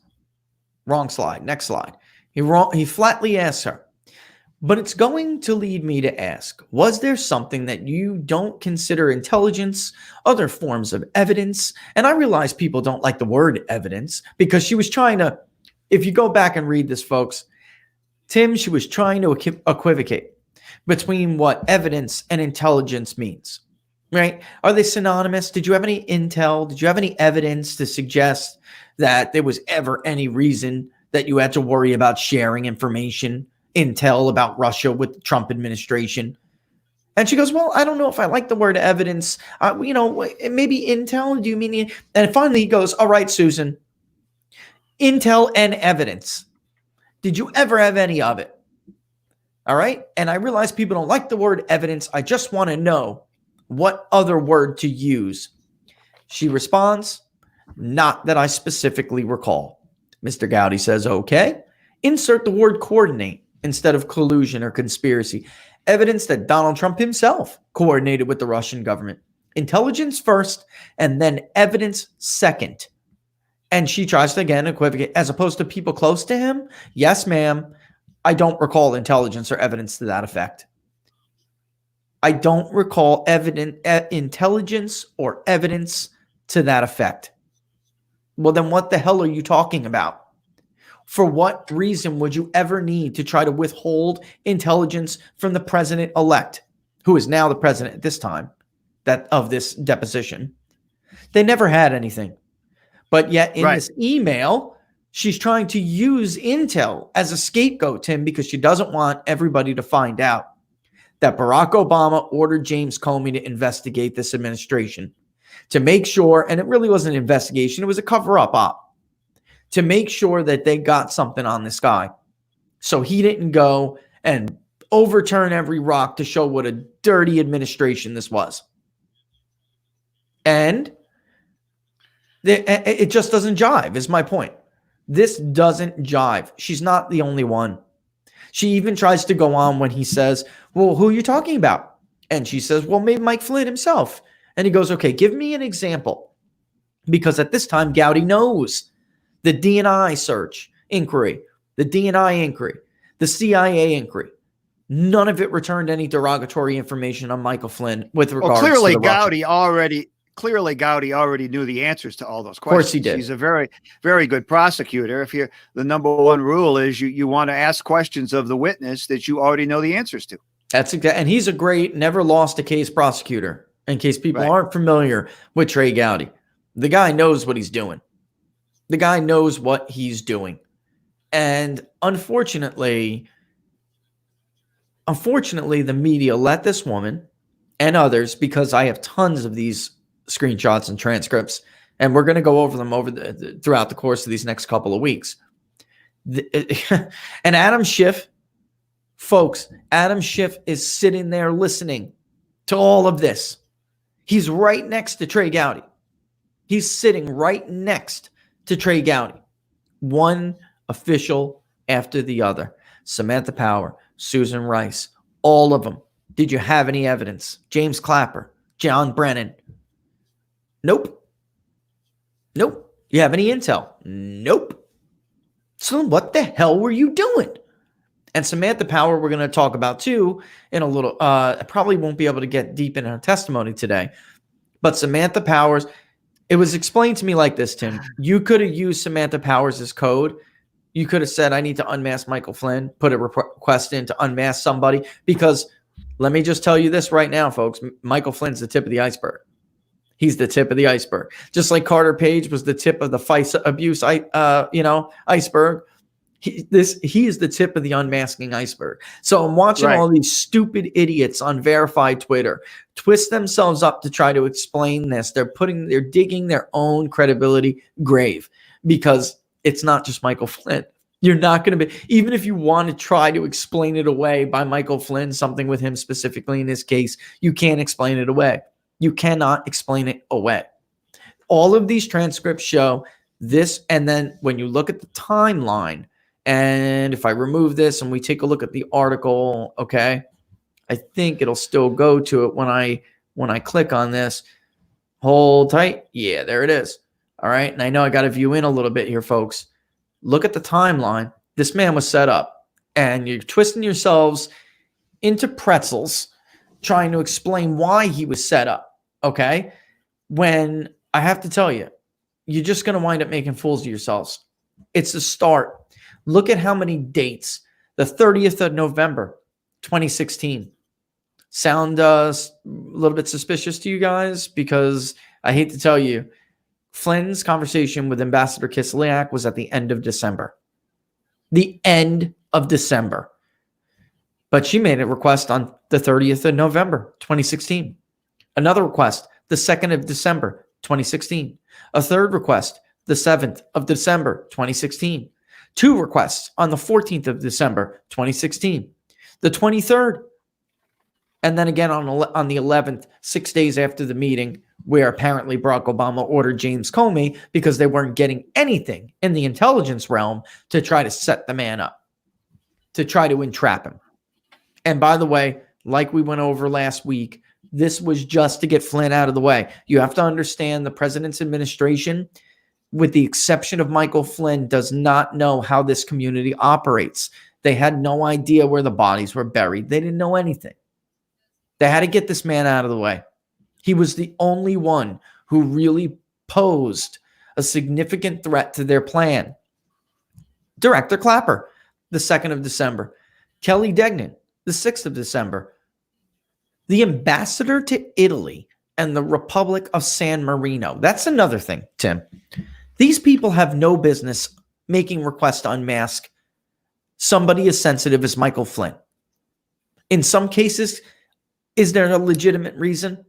Speaker 3: Wrong slide. Next slide. He flatly asks her, but it's going to lead me to ask, was there something that you don't consider intelligence, other forms of evidence? And I realize people don't like the word evidence because she was trying to, if you go back and read this, folks, Tim, she was trying to equivocate between what evidence and intelligence means, right? Are they synonymous? Did you have any intel? Did you have any evidence to suggest that there was ever any reason that you had to worry about sharing information, intel about Russia with the Trump administration? And she goes, well, I don't know if I like the word evidence. Maybe intel. Do you mean? And finally he goes, all right, Susan, intel and evidence. Did you ever have any of it? All right. And I realize people don't like the word evidence. I just want to know what other word to use. She responds, not that I specifically recall. Mr. Gowdy says, okay. Insert the word coordinate instead of collusion or conspiracy. Evidence that Donald Trump himself coordinated with the Russian government. Intelligence first, and then evidence second. And she tries to again equivocate, as opposed to people close to him. Yes, ma'am. I don't recall intelligence or evidence to that effect. I don't recall intelligence or evidence to that effect. Well, then what the hell are you talking about? For what reason would you ever need to try to withhold intelligence from the president-elect, who is now the president at this time of this deposition? They never had anything. But yet in this email, she's trying to use intel as a scapegoat, Tim, because she doesn't want everybody to find out that Barack Obama ordered James Comey to investigate this administration, to make sure, and it really wasn't an investigation, it was a cover-up op, to make sure that they got something on this guy. So he didn't go and overturn every rock to show what a dirty administration this was. And it just doesn't jive, is my point. This doesn't jive. She's not the only one. She even tries to go on when he says, well, who are you talking about? And she says, well, maybe Mike Flynn himself. And he goes, okay, give me an example. Because at this time, Gowdy knows the DNI search inquiry, the DNI inquiry, the CIA inquiry. None of it returned any derogatory information on Michael Flynn with regards to the Russian.
Speaker 2: Clearly, Gowdy already knew the answers to all those questions.
Speaker 3: Of course he did.
Speaker 2: He's a very, very good prosecutor. If you're the number one rule is you want to ask questions of the witness that you already know the answers to.
Speaker 3: That's exactly, and he's a great, never lost a case prosecutor. In case people aren't familiar with Trey Gowdy, the guy knows what he's doing. The guy knows what he's doing, and unfortunately, the media let this woman and others, because I have tons of these screenshots and transcripts, and we're going to go over them throughout the course of these next couple of weeks. And Adam Schiff, folks, Adam Schiff is sitting there listening to all of this. He's right next to Trey Gowdy. He's sitting right next to Trey Gowdy. One official after the other. Samantha Power, Susan Rice, all of them. Did you have any evidence? James Clapper, John Brennan. Nope. Nope. You have any intel? Nope. So what the hell were you doing? And Samantha Power, we're going to talk about too in a little. I probably won't be able to get deep in her testimony today. But Samantha Powers, it was explained to me like this, Tim. You could have used Samantha Powers' code. You could have said, I need to unmask Michael Flynn, put a request in to unmask somebody. Because let me just tell you this right now, folks. Michael Flynn's the tip of the iceberg. He's the tip of the iceberg. Just like Carter Page was the tip of the FISA abuse, iceberg. He is the tip of the unmasking iceberg. So I'm watching all these stupid idiots on verified Twitter twist themselves up to try to explain this. They're digging their own credibility grave, because it's not just Michael Flynn. You're not going to be, even if you want to try to explain it away by Michael Flynn, something with him specifically in this case, you can't explain it away. You cannot explain it away. All of these transcripts show this. And then when you look at the timeline, and if I remove this and we take a look at the article, okay, I think it'll still go to it when I click on this. Hold tight. Yeah, there it is. All right. And I know I got to view in a little bit here, folks. Look at the timeline. This man was set up, and you're twisting yourselves into pretzels trying to explain why he was set up. Okay. When I have to tell you, you're just going to wind up making fools of yourselves. It's the start. Look at how many dates. The 30th of November, 2016. Sound a little bit suspicious to you guys? Because I hate to tell you, Flynn's conversation with Ambassador Kislyak was at the end of December. The end of December. But she made a request on the 30th of November, 2016. Another request, the 2nd of December, 2016. A third request, the 7th of December, 2016. Two requests on the 14th of December, 2016. The 23rd. And then again on the 11th, 6 days after the meeting where apparently Barack Obama ordered James Comey because they weren't getting anything in the intelligence realm to try to set the man up, to try to entrap him. And by the way, like we went over last week, this was just to get Flynn out of the way. You have to understand the president's administration, with the exception of Michael Flynn, does not know how this community operates. They had no idea where the bodies were buried. They didn't know anything. They had to get this man out of the way. He was the only one who really posed a significant threat to their plan. Director Clapper, the 2nd of December. Kelly Degnan, the 6th of December. The ambassador to Italy and the Republic of San Marino. That's another thing, Tim. These people have no business making requests to unmask somebody as sensitive as Michael Flynn. In some cases, is there a legitimate reason?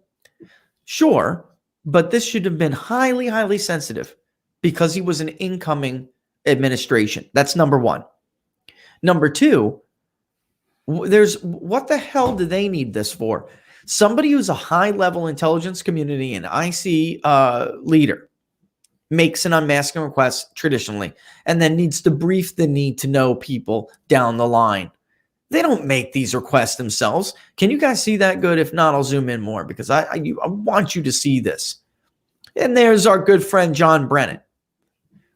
Speaker 3: Sure, but this should have been highly, highly sensitive because he was an incoming administration. That's number one. Number two, what the hell do they need this for? Somebody who's a high-level intelligence community and IC leader makes an unmasking request traditionally and then needs to brief the need-to-know people down the line. They don't make these requests themselves. Can you guys see that good? If not, I'll zoom in more because I want you to see this. And there's our good friend John Brennan,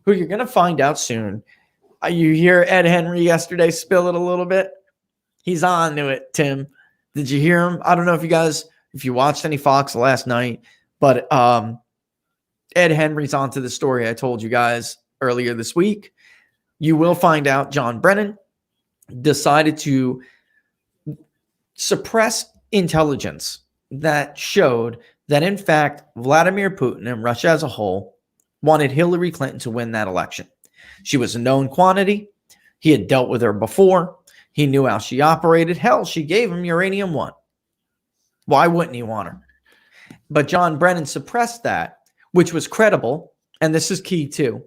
Speaker 3: who you're going to find out soon. You hear Ed Henry yesterday spill it a little bit? He's on to it, Tim. Did you hear him? I don't know if you watched any Fox last night, but Ed Henry's onto the story I told you guys earlier this week. You will find out John Brennan decided to suppress intelligence that showed that, in fact, Vladimir Putin and Russia as a whole wanted Hillary Clinton to win that election. She was a known quantity. He had dealt with her before. He knew how she operated. Hell, she gave him uranium-1. Why wouldn't he want her? But John Brennan suppressed that, which was credible, and this is key too.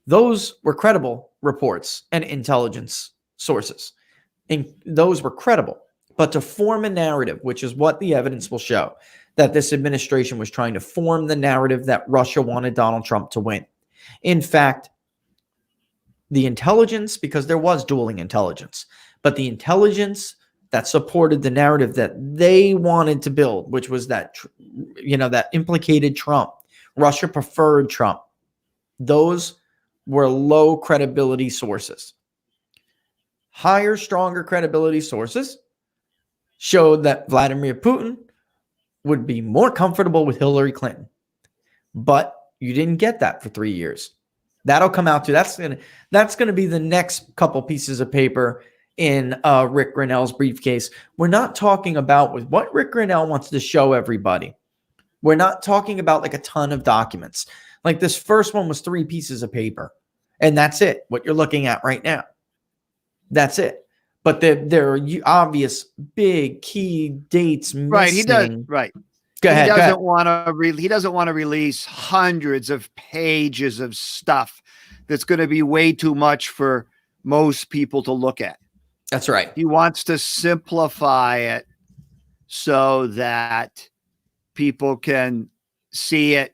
Speaker 3: Those were credible reports and intelligence sources. And those were credible. But to form a narrative, which is what the evidence will show, that this administration was trying to form the narrative that Russia wanted Donald Trump to win. In fact, the intelligence, because there was dueling intelligence, but the intelligence that supported the narrative that they wanted to build, which was that, that implicated Trump, Russia preferred Trump. Those were low credibility sources. Higher, stronger credibility sources showed that Vladimir Putin would be more comfortable with Hillary Clinton. But you didn't get that for 3 years. That'll come out too. That's gonna be the next couple pieces of paper in Rick Grinnell's briefcase. We're not talking about with what Rick Grinnell wants to show everybody. We're not talking about like a ton of documents. Like this first one was 3 pieces of paper, and that's it. What you're looking at right now. That's it. But there are obvious big key dates missing.
Speaker 2: Right. He does. Right.
Speaker 3: Go ahead.
Speaker 2: He doesn't want to release hundreds of pages of stuff that's going to be way too much for most people to look at.
Speaker 3: That's right.
Speaker 2: He wants to simplify it so that people can see it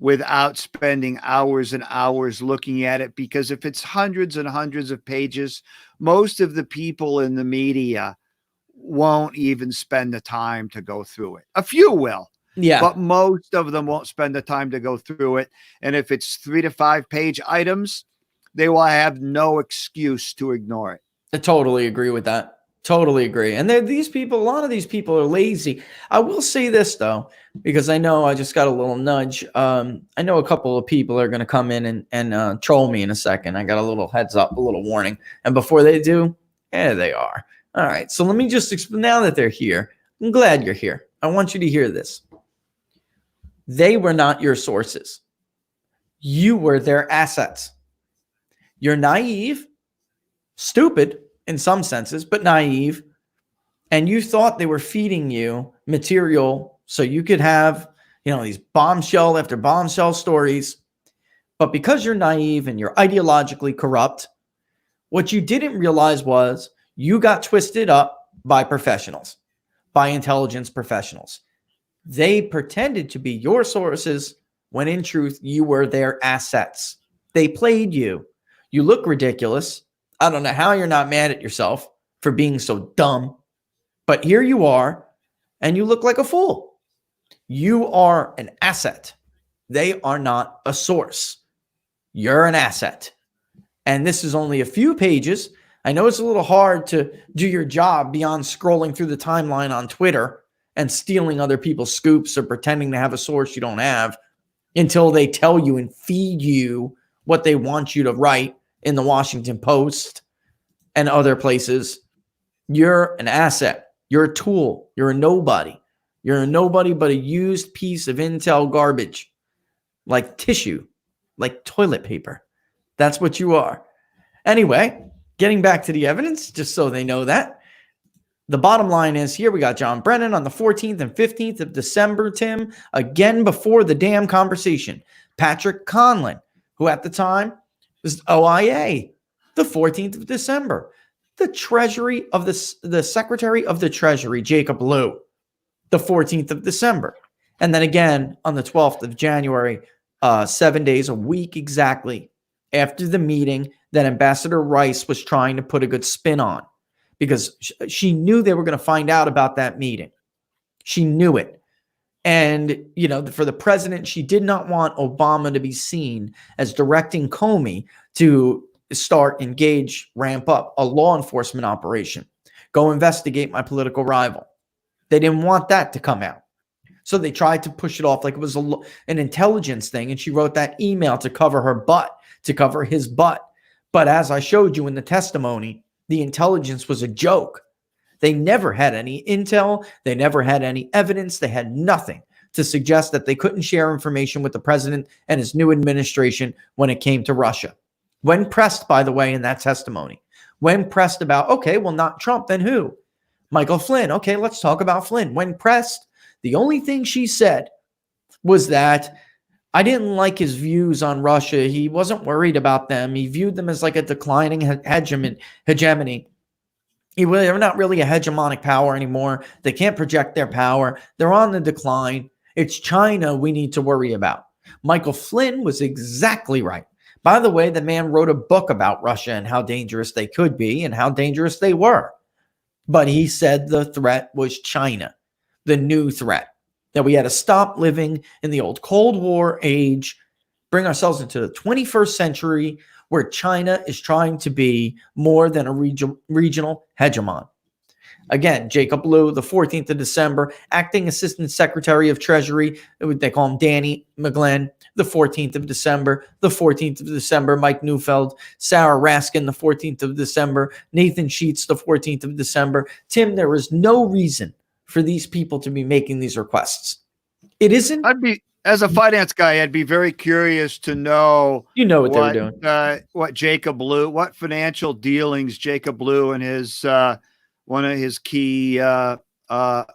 Speaker 2: without spending hours and hours looking at it. Because if it's hundreds and hundreds of pages, most of the people in the media won't even spend the time to go through it. A few will, but most of them won't spend the time to go through it. And if it's 3 to 5 page items, they will have no excuse to ignore it.
Speaker 3: I totally agree with that. Totally agree. And a lot of these people are lazy. I will say this though, because I know I just got a little nudge. I know a couple of people are going to come in and troll me in a second. I got a little heads up, a little warning. And before they do, they are. All right. So let me just explain now that they're here. I'm glad you're here. I want you to hear this. They were not your sources. You were their assets. You're naive, stupid in some senses, but naive. And you thought they were feeding you material so you could have, these bombshell after bombshell stories. But because you're naive and you're ideologically corrupt, what you didn't realize was you got twisted up by professionals, by intelligence professionals. They pretended to be your sources when in truth, you were their assets. They played you. You look ridiculous. I don't know how you're not mad at yourself for being so dumb, but here you are, and you look like a fool. You are an asset. They are not a source. You're an asset. And this is only a few pages. I know it's a little hard to do your job beyond scrolling through the timeline on Twitter and stealing other people's scoops or pretending to have a source you don't have until they tell you and feed you what they want you to write in the Washington Post and other places. You're an asset. You're a tool. You're a nobody. You're a nobody but a used piece of intel garbage, like tissue, like toilet paper. That's what you are. Anyway, getting back to the evidence, just so they know that. The bottom line is here we got John Brennan on the 14th and 15th of December, Tim, again before the damn conversation. Patrick Conlon, who at the time was OIA, the 14th of December. The Treasury of the Secretary of the Treasury, Jacob Lew, the 14th of December. And then again on the 12th of January, 7 days, a week exactly after the meeting that Ambassador Rice was trying to put a good spin on. Because she knew they were going to find out about that meeting. She knew it. And, you know, for the president, she did not want Obama to be seen as directing Comey to ramp up a law enforcement operation. Go investigate my political rival. They didn't want that to come out. So they tried to push it off like it was an intelligence thing. And she wrote that email to cover her butt, to cover his butt. But as I showed you in the testimony, the intelligence was a joke. They never had any intel. They never had any evidence. They had nothing to suggest that they couldn't share information with the president and his new administration when it came to Russia. When pressed, by the way, in that testimony, when pressed about, okay, well, not Trump, then who? Michael Flynn. Okay, let's talk about Flynn. When pressed, the only thing she said was that I didn't like his views on Russia. He wasn't worried about them. He viewed them as like a declining hegemony. They're not really a hegemonic power anymore. They can't project their power. They're on the decline. It's China we need to worry about. Michael Flynn was exactly right. By the way, the man wrote a book about Russia and how dangerous they could be and how dangerous they were. But he said the threat was China, the new threat. That we had to stop living in the old Cold War age, bring ourselves into the 21st century where China is trying to be more than a regional hegemon. Again, Jacob Lew, the 14th of December, Acting Assistant Secretary of Treasury, they call him Danny McGlenn, the 14th of December, the 14th of December, Mike Neufeld, Sarah Raskin, the 14th of December, Nathan Sheets, the 14th of December. Tim, there is no reason for these people to be making these requests. It isn't.
Speaker 2: As a finance guy, I'd be very curious to know.
Speaker 3: You know what they were doing.
Speaker 2: What Jacob Lew, what financial dealings Jacob Lew and his one of his key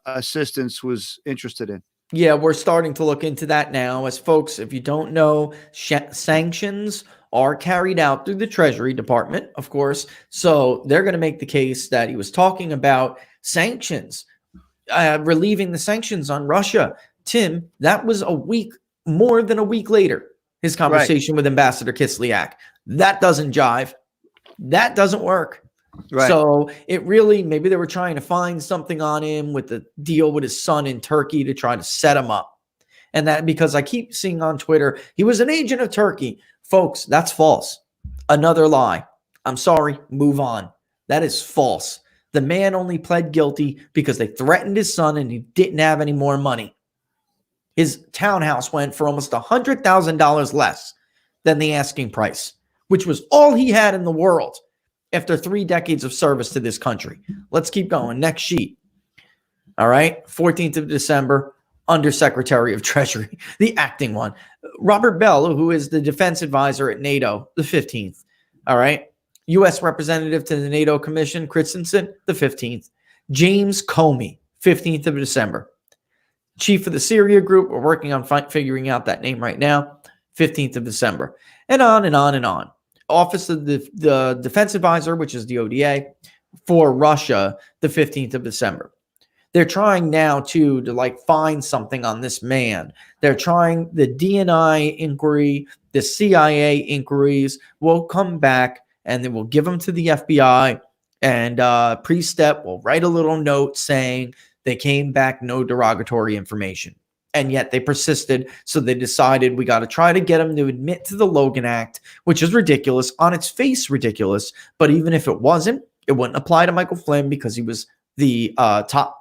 Speaker 2: assistants was interested in.
Speaker 3: Yeah, we're starting to look into that now. As folks, if you don't know, sanctions are carried out through the Treasury Department, of course. So they're going to make the case that he was talking about sanctions. Relieving the sanctions on Russia. Tim, that was more than a week later, his conversation with Ambassador Kislyak. That doesn't jive. That doesn't work. Right. So it really, maybe they were trying to find something on him with the deal with his son in Turkey to try to set him up. And that because I keep seeing on Twitter, he was an agent of Turkey. Folks, that's false. Another lie. I'm sorry. Move on. That is false. The man only pled guilty because they threatened his son and he didn't have any more money. His townhouse went for almost $100,000 less than the asking price, which was all he had in the world after 3 decades of service to this country. Let's keep going. Next sheet. All right. 14th of December, Undersecretary of Treasury, the acting one. Robert Bell, who is the defense advisor at NATO, the 15th. All right. U.S. Representative to the NATO Commission, Christensen, the 15th. James Comey, 15th of December. Chief of the Syria Group, we're working on figuring out that name right now, 15th of December. And on and on and on. Office of the Defense Advisor, which is the ODA, for Russia, the 15th of December. They're trying now to like find something on this man. They're trying the DNI inquiry, the CIA inquiries will come back and they will give them to the FBI. And Pre-Step will write a little note saying they came back no derogatory information. And yet they persisted. So they decided we got to try to get them to admit to the Logan Act, which is ridiculous, on its face ridiculous. But even if it wasn't, it wouldn't apply to Michael Flynn because he was the top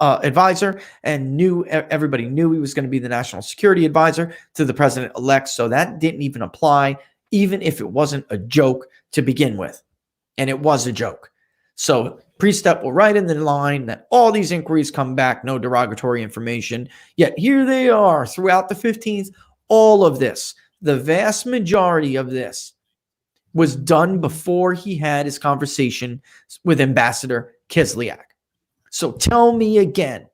Speaker 3: advisor and everybody knew he was going to be the national security advisor to the president-elect. So that didn't even apply, even if it wasn't a joke to begin with. And it was a joke. So Pre-Step will write in the line that all these inquiries come back, no derogatory information. Yet here they are throughout the 15th. All of this, the vast majority of this was done before he had his conversation with Ambassador Kislyak. So tell me again,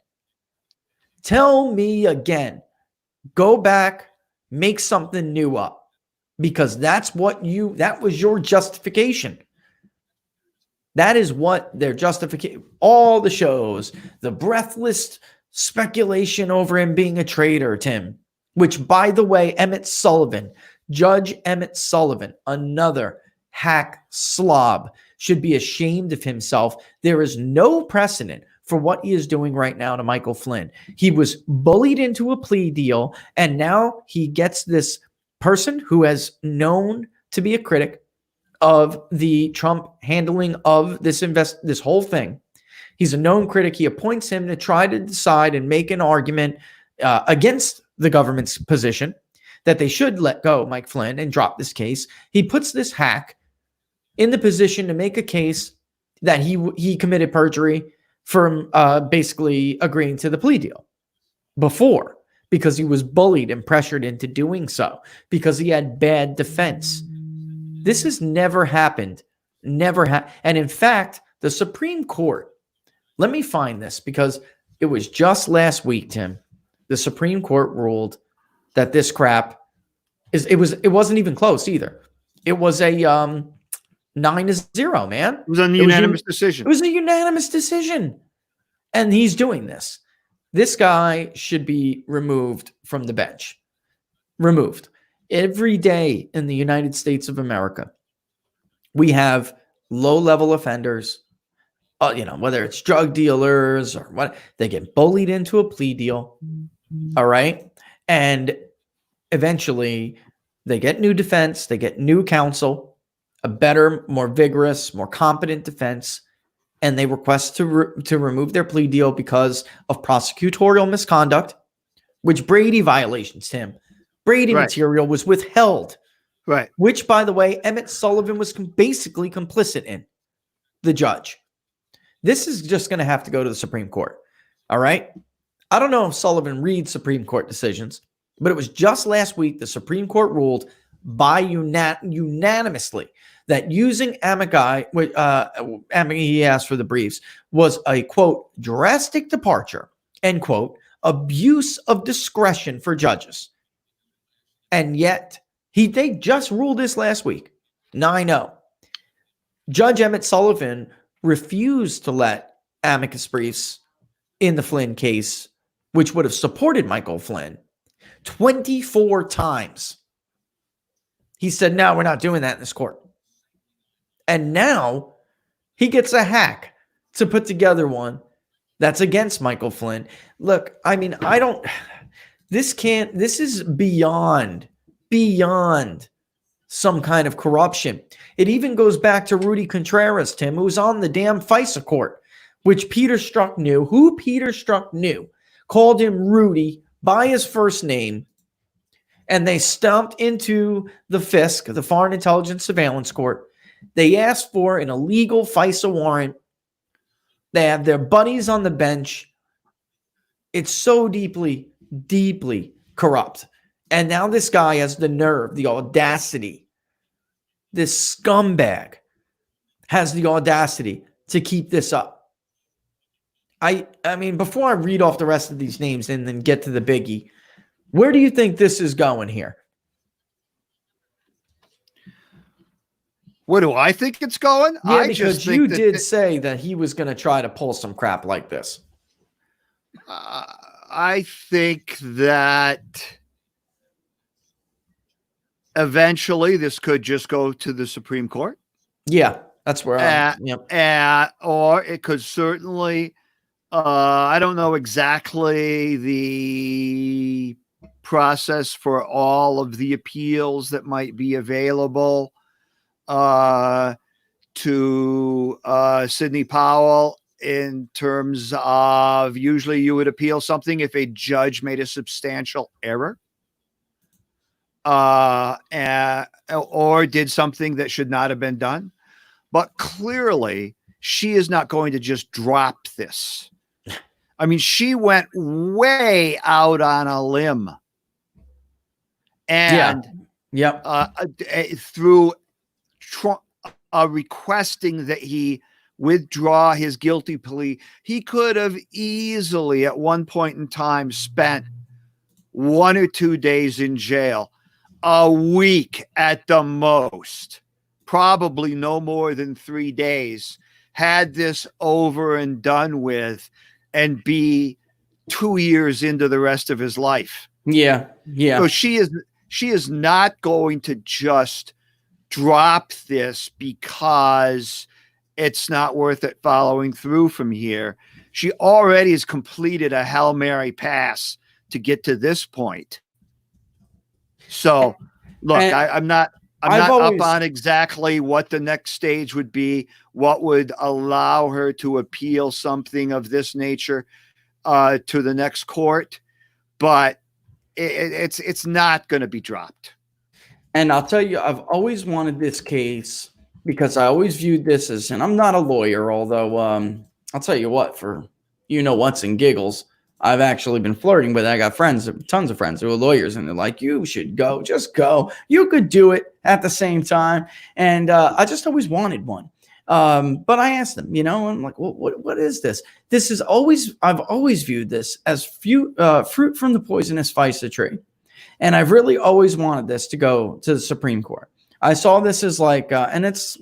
Speaker 3: go back, make something new up, because that was your justification. That is what their justification, all the shows, the breathless speculation over him being a traitor, Tim, which, by the way, Judge Emmett Sullivan, another hack slob, should be ashamed of himself. There is no precedent for what he is doing right now to Michael Flynn. He was bullied into a plea deal, and now he gets this person who has known to be a critic of the Trump handling of this whole thing. He's a known critic. He appoints him to try to decide and make an argument against the government's position that they should let go Mike Flynn and drop this case. He puts this hack in the position to make a case that he committed perjury from basically agreeing to the plea deal before, because he was bullied and pressured into doing so because he had bad defense. This has never happened. And in fact, the Supreme Court, let me find this because it was just last week, Tim. The Supreme Court ruled that this crap it wasn't even close either. It was a 9-0, man.
Speaker 2: It was a unanimous decision.
Speaker 3: It was a unanimous decision. And he's doing this. This guy should be removed from the bench. Removed. Every day in the United States of America, we have low-level offenders, whether it's drug dealers or what, they get bullied into a plea deal, all right? And eventually they get new defense, they get new counsel, a better, more vigorous, more competent defense, and they request to remove their plea deal because of prosecutorial misconduct, which Brady violations, Tim. Brady material was withheld,
Speaker 2: right?
Speaker 3: Which, by the way, Emmett Sullivan was basically complicit in, the judge. This is just going to have to go to the Supreme Court, all right? I don't know if Sullivan reads Supreme Court decisions, but it was just last week the Supreme Court ruled by unanimously that using amici, he asked for the briefs, was a, quote, drastic departure, end quote, abuse of discretion for judges. And yet, they just ruled this last week, 9-0. Judge Emmett Sullivan refused to let amicus briefs in the Flynn case, which would have supported Michael Flynn, 24 times. He said, no, we're not doing that in this court. And now he gets a hack to put together one that's against Michael Flynn. Look, I mean, this is beyond some kind of corruption. It even goes back to Rudy Contreras, Tim, who was on the damn FISA court, which Peter Strzok knew. Who Peter Strzok knew called him Rudy by his first name, and they stomped into the FISC, the Foreign Intelligence Surveillance Court. They asked for an illegal FISA warrant. They have their buddies on the bench. It's so deeply, deeply corrupt. And now this guy has the nerve, the audacity. This scumbag has the audacity to keep this up. I mean, before I read off the rest of these names and then get to the biggie, where do you think this is going here?
Speaker 2: What do I think it's going?
Speaker 3: Yeah, because you did say that he was going to try to pull some crap like this.
Speaker 2: I think that eventually this could just go to the Supreme Court.
Speaker 3: Yeah, that's where yep.
Speaker 2: Or it could certainly, I don't know exactly the process for all of the appeals that might be available to Sidney Powell, in terms of usually you would appeal something if a judge made a substantial error or did something that should not have been done. But clearly, she is not going to just drop this. I mean, she went way out on a limb. And through requesting that he withdraw his guilty plea, he could have easily at one point in time spent 1 or 2 days in jail, a week at the most, probably no more than 3 days, had this over and done with, and be 2 years into the rest of his life.
Speaker 3: Yeah.
Speaker 2: So she is not going to just drop this because it's not worth it following through from here. She already has completed a Hail Mary pass to get to this point. So look, I'm not up on exactly what the next stage would be, what would allow her to appeal something of this nature to the next court, but it's not going to be dropped.
Speaker 1: And I'll tell you, I've always wanted this case because I always viewed this as, and I'm not a lawyer, although I'll tell you what, for what's and giggles, I've actually been flirting with it. I got friends, tons of friends who are lawyers, and they're like, you should go, just go. You could do it at the same time. And I just always wanted one. But I asked them, I'm like, well, what is this? I've always viewed this as fruit from the poisonous FISA tree. And I've really always wanted this to go to the Supreme Court. I saw this as like, and it's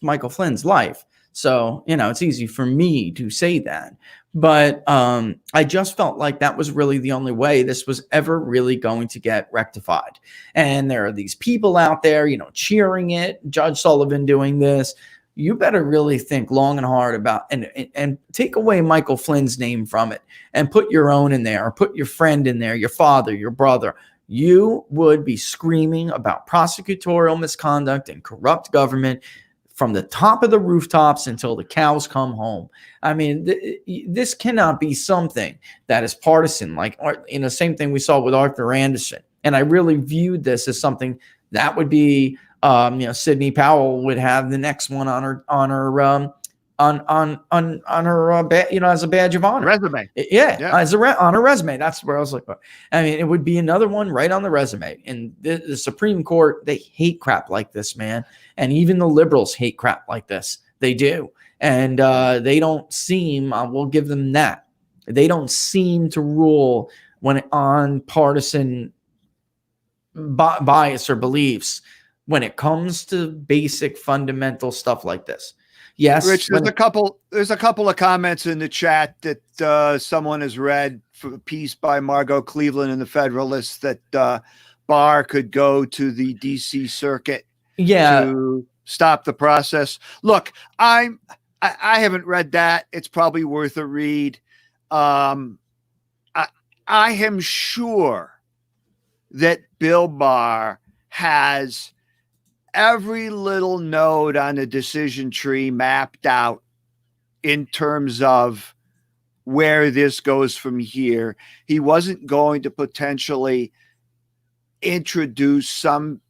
Speaker 1: Michael Flynn's life. So, it's easy for me to say that. But I just felt like that was really the only way this was ever really going to get rectified. And there are these people out there, cheering it, Judge Sullivan doing this. You better really think long and hard about and take away Michael Flynn's name from it and put your own in there, or put your friend in there, your father, your brother. You would be screaming about prosecutorial misconduct and corrupt government from the top of the rooftops until the cows come home. I mean, this cannot be something that is partisan, like, same thing we saw with Arthur Anderson. And I really viewed this as something that would be, Sidney Powell would have the next one on her as a badge of honor.
Speaker 2: Resume.
Speaker 1: Yeah. On her resume. That's where I was like, I mean, it would be another one right on the resume. And the Supreme Court, they hate crap like this, man. And even the liberals hate crap like this. They do. And they don't seem, we'll give them that. They don't seem to rule on partisan bias or beliefs when it comes to basic fundamental stuff like this. Yes,
Speaker 2: Rich, there's a couple of comments in the chat that someone has read for a piece by Margot Cleveland in the Federalist that Barr could go to the DC circuit to stop the process. Look, I haven't read that. It's probably worth a read. I am sure that Bill Barr has every little node on the decision tree mapped out in terms of where this goes from here. He wasn't going to potentially introduce some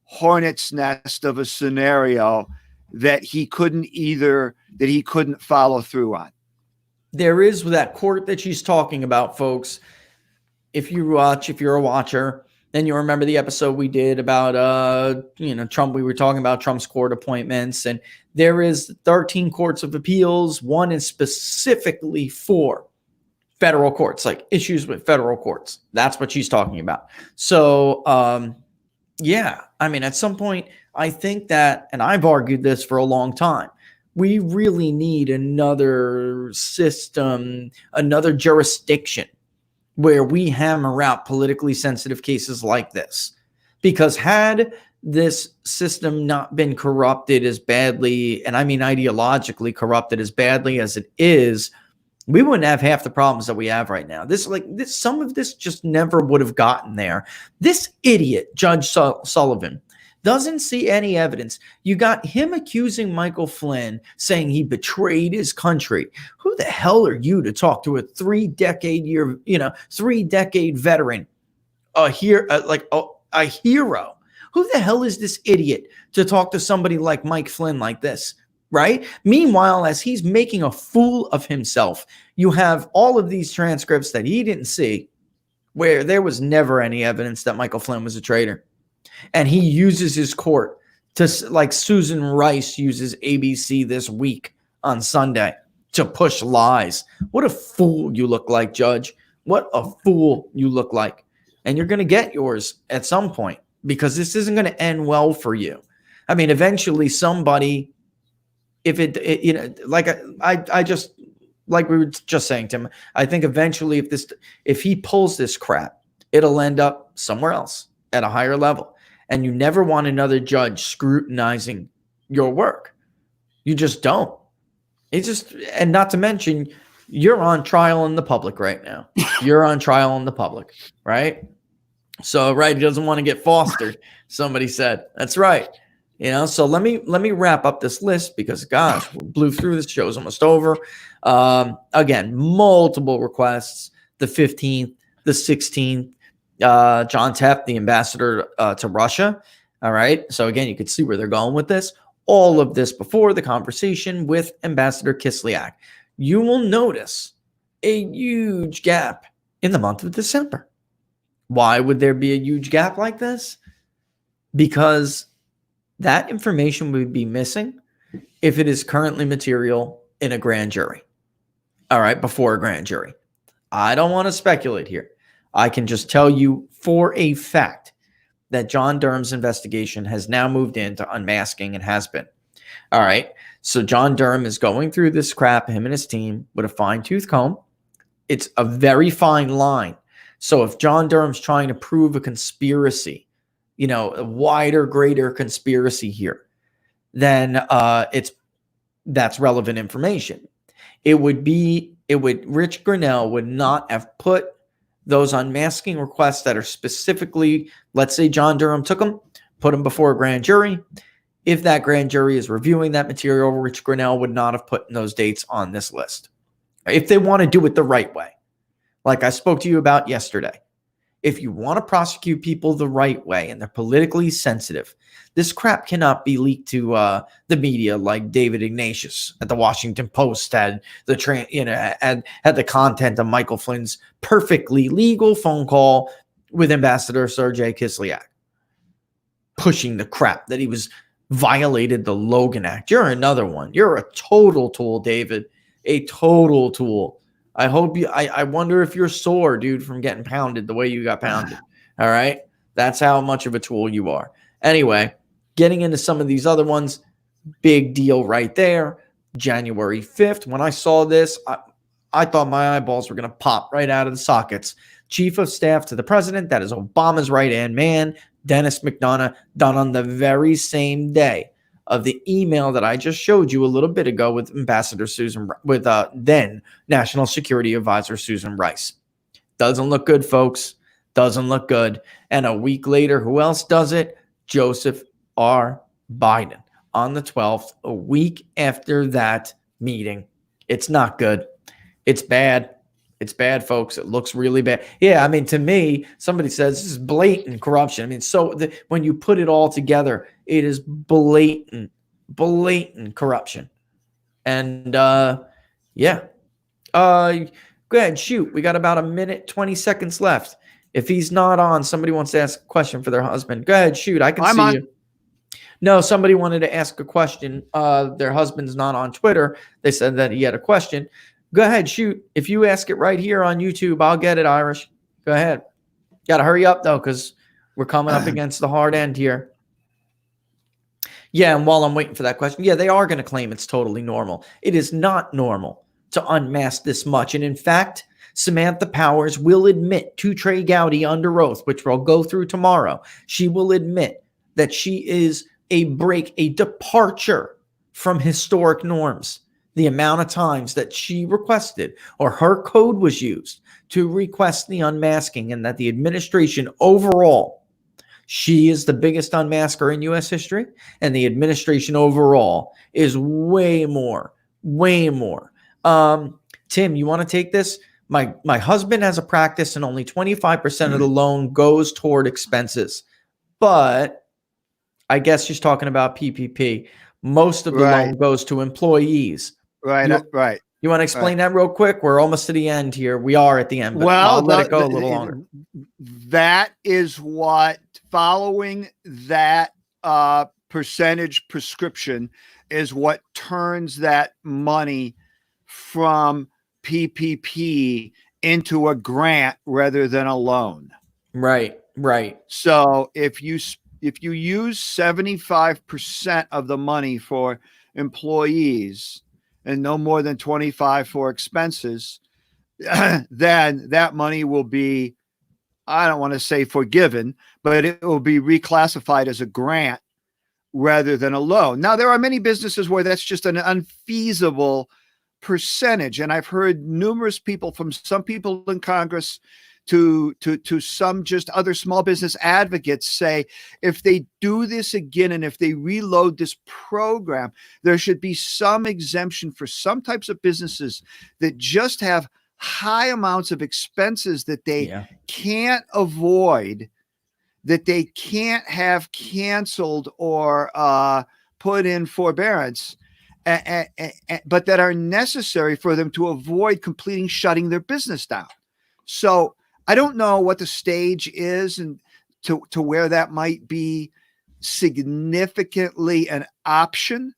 Speaker 2: hornet's nest of a scenario that he couldn't follow through on.
Speaker 1: There is that court that she's talking about, folks. If you're a watcher, then you remember the episode we did about, Trump. We were talking about Trump's court appointments, and there is 13 courts of appeals. One is specifically for federal courts, like issues with federal courts. That's what she's talking about. So, I mean, at some point, I think that, and I've argued this for a long time,
Speaker 3: We really need another system, another jurisdiction where we hammer out politically sensitive cases like this. Because had this system not been corrupted as badly, and I mean ideologically corrupted as badly as it is, we wouldn't have half the problems that we have right now. Some of this just never would have gotten there. This idiot, Judge Sullivan, doesn't see any evidence. You got him accusing Michael Flynn, saying he betrayed his country. Who the hell are you to talk to a 3-decade veteran, a hero? Who the hell is this idiot to talk to somebody like Mike Flynn like this? Right? Meanwhile, as he's making a fool of himself, you have all of these transcripts that he didn't see where there was never any evidence that Michael Flynn was a traitor. And he uses his court to, like Susan Rice uses ABC this week on Sunday, to push lies. What a fool you look like, Judge. What a fool you look like. And you're going to get yours at some point, because this isn't going to end well for you. I mean, eventually somebody, like we were just saying, Tim, I think eventually if he pulls this crap, it'll end up somewhere else at a higher level. And you never want another judge scrutinizing your work. You just don't. And not to mention, you're on trial in the public right now. You're on trial in the public, right? So, right, he doesn't want to get fostered. Somebody said, that's right. So let me wrap up this list, because gosh, we blew through this. Show's almost over. Again, multiple requests. The 15th, the 16th, John Tepp, the ambassador to Russia. All right. So again, you can see where they're going with this. All of this before the conversation with Ambassador Kislyak. You will notice a huge gap in the month of December. Why would there be a huge gap like this? Because that information would be missing if it is currently material in a grand jury. All right, before a grand jury. I don't want to speculate here. I can just tell you for a fact that John Durham's investigation has now moved into unmasking and has been. All right, so John Durham is going through this crap, him and his team, with a fine-tooth comb. It's a very fine line. So if John Durham's trying to prove a conspiracy, a wider, greater conspiracy here, then that's relevant information. Rich Grinnell would not have put those unmasking requests that are specifically, let's say John Durham took them, put them before a grand jury. If that grand jury is reviewing that material, Rich Grinnell would not have put those dates on this list. If they want to do it the right way, like I spoke to you about yesterday. If you want to prosecute people the right way and they're politically sensitive, this crap cannot be leaked to the media like David Ignatius at the Washington Post had the content of Michael Flynn's perfectly legal phone call with Ambassador Sergei Kislyak, pushing the crap that he was violated the Logan Act. You're another one. You're a total tool, David. A total tool. I wonder if you're sore, dude, from getting pounded the way you got pounded. All right. That's how much of a tool you are. Anyway, getting into some of these other ones, big deal right there. January 5th, when I saw this, I thought my eyeballs were going to pop right out of the sockets. Chief of Staff to the President, that is Obama's right-hand man, Dennis McDonough, done on the very same day of the email that I just showed you a little bit ago with then National Security Advisor Susan Rice. Doesn't look good, folks. Doesn't look good. And a week later, who else does it? Joseph R. Biden on the 12th, a week after that meeting. It's not good. It's bad. It's bad, folks. It looks really bad. Yeah, I mean, to me, somebody says this is blatant corruption. I mean, when you put it all together, it is blatant corruption. And go ahead, shoot. We got about a minute, 20 seconds left. If he's not on, somebody wants to ask a question for their husband. Go ahead, shoot. I can see you. No, somebody wanted to ask a question. Their husband's not on Twitter. They said that he had a question. Go ahead, shoot. If you ask it right here on YouTube, I'll get it, Irish. Go ahead. Got to hurry up, though, because we're coming up against the hard end here. Yeah, and while I'm waiting for that question, yeah, they are going to claim it's totally normal. It is not normal to unmask this much. And in fact, Samantha Powers will admit to Trey Gowdy under oath, which we'll go through tomorrow. She will admit that she is a departure from historic norms. The amount of times that she requested or her code was used to request the unmasking, and that the administration overall, she is the biggest unmasker in U.S. history, and the administration overall is way more. Tim, you want to take this? My husband has a practice, and only 25% of the loan goes toward expenses. But I guess she's talking about PPP. Most of the loan goes to employees.
Speaker 2: Right.
Speaker 3: You want to explain that real quick? We're almost to the end here. We are at the end, but
Speaker 2: Well,
Speaker 3: I'll let it go a little longer.
Speaker 2: That is what, following that percentage prescription, is what turns that money from PPP into a grant rather than a loan.
Speaker 3: Right.
Speaker 2: So if you use 75% of the money for employees and no more than 25 for expenses, then that money will be, I don't want to say forgiven, but it will be reclassified as a grant rather than a loan. Now, there are many businesses where that's just an unfeasible percentage. And I've heard numerous people, from some people in Congress to some just other small business advocates, say if they do this again and if they reload this program, there should be some exemption for some types of businesses that just have high amounts of expenses that they can't avoid, that they can't have canceled or put in forbearance, but that are necessary for them to avoid completing shutting their business down. So I don't know what the stage is and to where that might be significantly an option.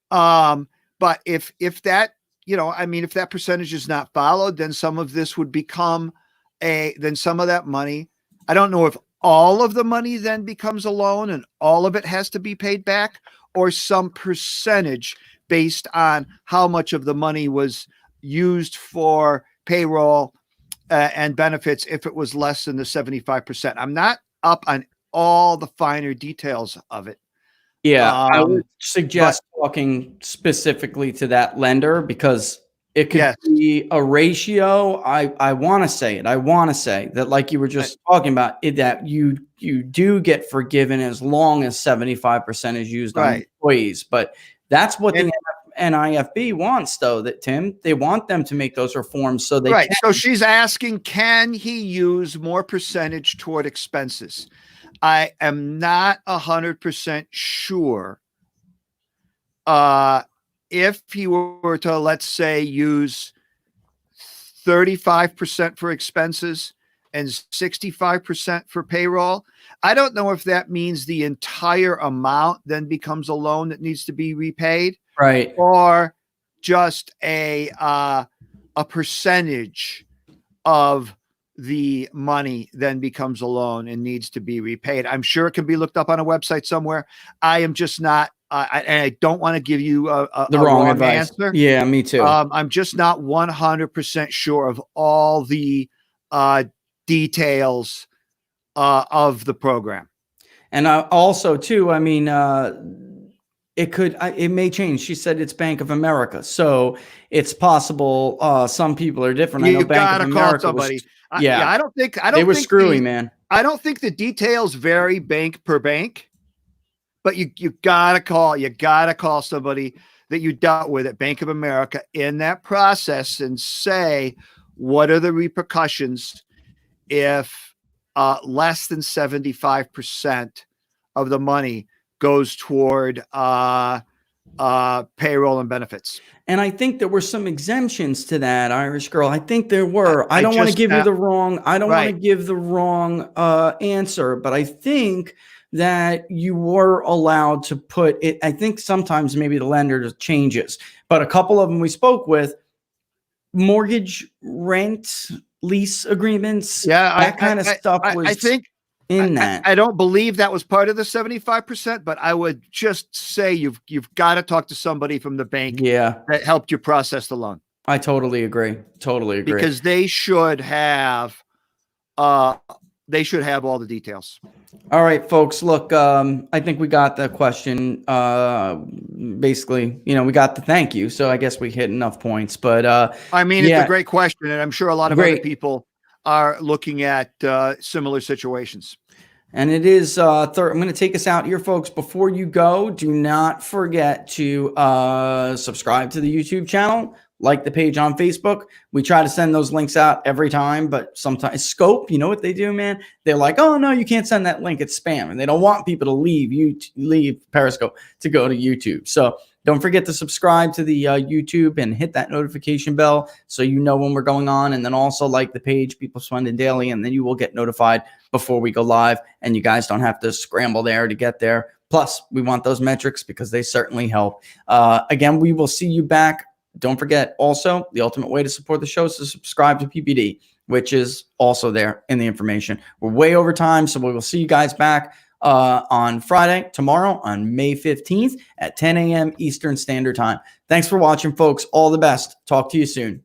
Speaker 2: But if that, if that percentage is not followed, then some of this would become then some of that money, I don't know if all of the money then becomes a loan and all of it has to be paid back, or some percentage based on how much of the money was used for payroll and benefits if it was less than the 75%. I'm not up on all the finer details of it.
Speaker 1: Yeah, I would suggest talking specifically to that lender, because it could be a ratio. I want to say that, like you were just talking about, that you do get forgiven as long as 75% is used on employees. But that's what the NIFB wants, though, that Tim, they want them to make those reforms so they can.
Speaker 2: So she's asking, can he use more percentage toward expenses? I am not 100% sure. If he were to, let's say, use 35% for expenses and 65% for payroll, I don't know if that means the entire amount then becomes a loan that needs to be repaid.
Speaker 1: Right.
Speaker 2: Or just a percentage of the money then becomes a loan and needs to be repaid. I'm sure it can be looked up on a website somewhere. I am just not, and I don't want to give you the wrong advice. Answer.
Speaker 1: Yeah, me too.
Speaker 2: I'm just not 100% sure of all the details of the program.
Speaker 1: And also too, I mean, it may change. She said it's Bank of America, so it's possible. Some people are different. I know Bank of America call somebody.
Speaker 2: I don't think
Speaker 1: they were screwy, man.
Speaker 2: I don't think the details vary bank per bank, but you gotta call somebody that you dealt with at Bank of America in that process and say, what are the repercussions if less than 75% of the money goes toward payroll and benefits.
Speaker 1: And I think there were some exemptions to that, Irish girl. I think there were. I don't want to give you the wrong. I don't want to give the wrong answer, but I think that you were allowed to put it. I think sometimes maybe the lender changes, but a couple of them we spoke with, mortgage, rent, lease agreements, that kind of stuff was. in that.
Speaker 2: I don't believe that was part of the 75%, but I would just say you've got to talk to somebody from the bank
Speaker 1: Yeah,
Speaker 2: that helped you process the loan,
Speaker 1: I totally agree. Totally agree.
Speaker 2: because they should have all the details.
Speaker 1: All right, folks, look, I think we got the question. Basically, we got the thank you. So I guess we hit enough points, but
Speaker 2: I mean,
Speaker 1: yeah.
Speaker 2: it's a great question, and I'm sure a lot of
Speaker 1: Great.
Speaker 2: other people are looking at similar situations.
Speaker 1: And it is I'm going to take us out here, folks. Before you go, do not forget to subscribe to the YouTube channel, like the page on Facebook. We try to send those links out every time, but sometimes Scope, you know what they do, man? They're like, oh no, you can't send that link, it's spam, and they don't want people to leave Periscope to go to YouTube. So don't forget to subscribe to the YouTube and hit that notification bell so you know when we're going on, and then also like the page, People's Funding Daily, and then you will get notified before we go live, and you guys don't have to scramble there to get there. Plus, we want those metrics because they certainly help. Again, we will see you back. Don't forget also, the ultimate way to support the show is to subscribe to PPD, which is also there in the information. We're way over time, so we will see you guys back on Friday, tomorrow, on May 15th at 10 a.m. Eastern Standard Time. Thanks for watching, folks. All the best. Talk to you soon.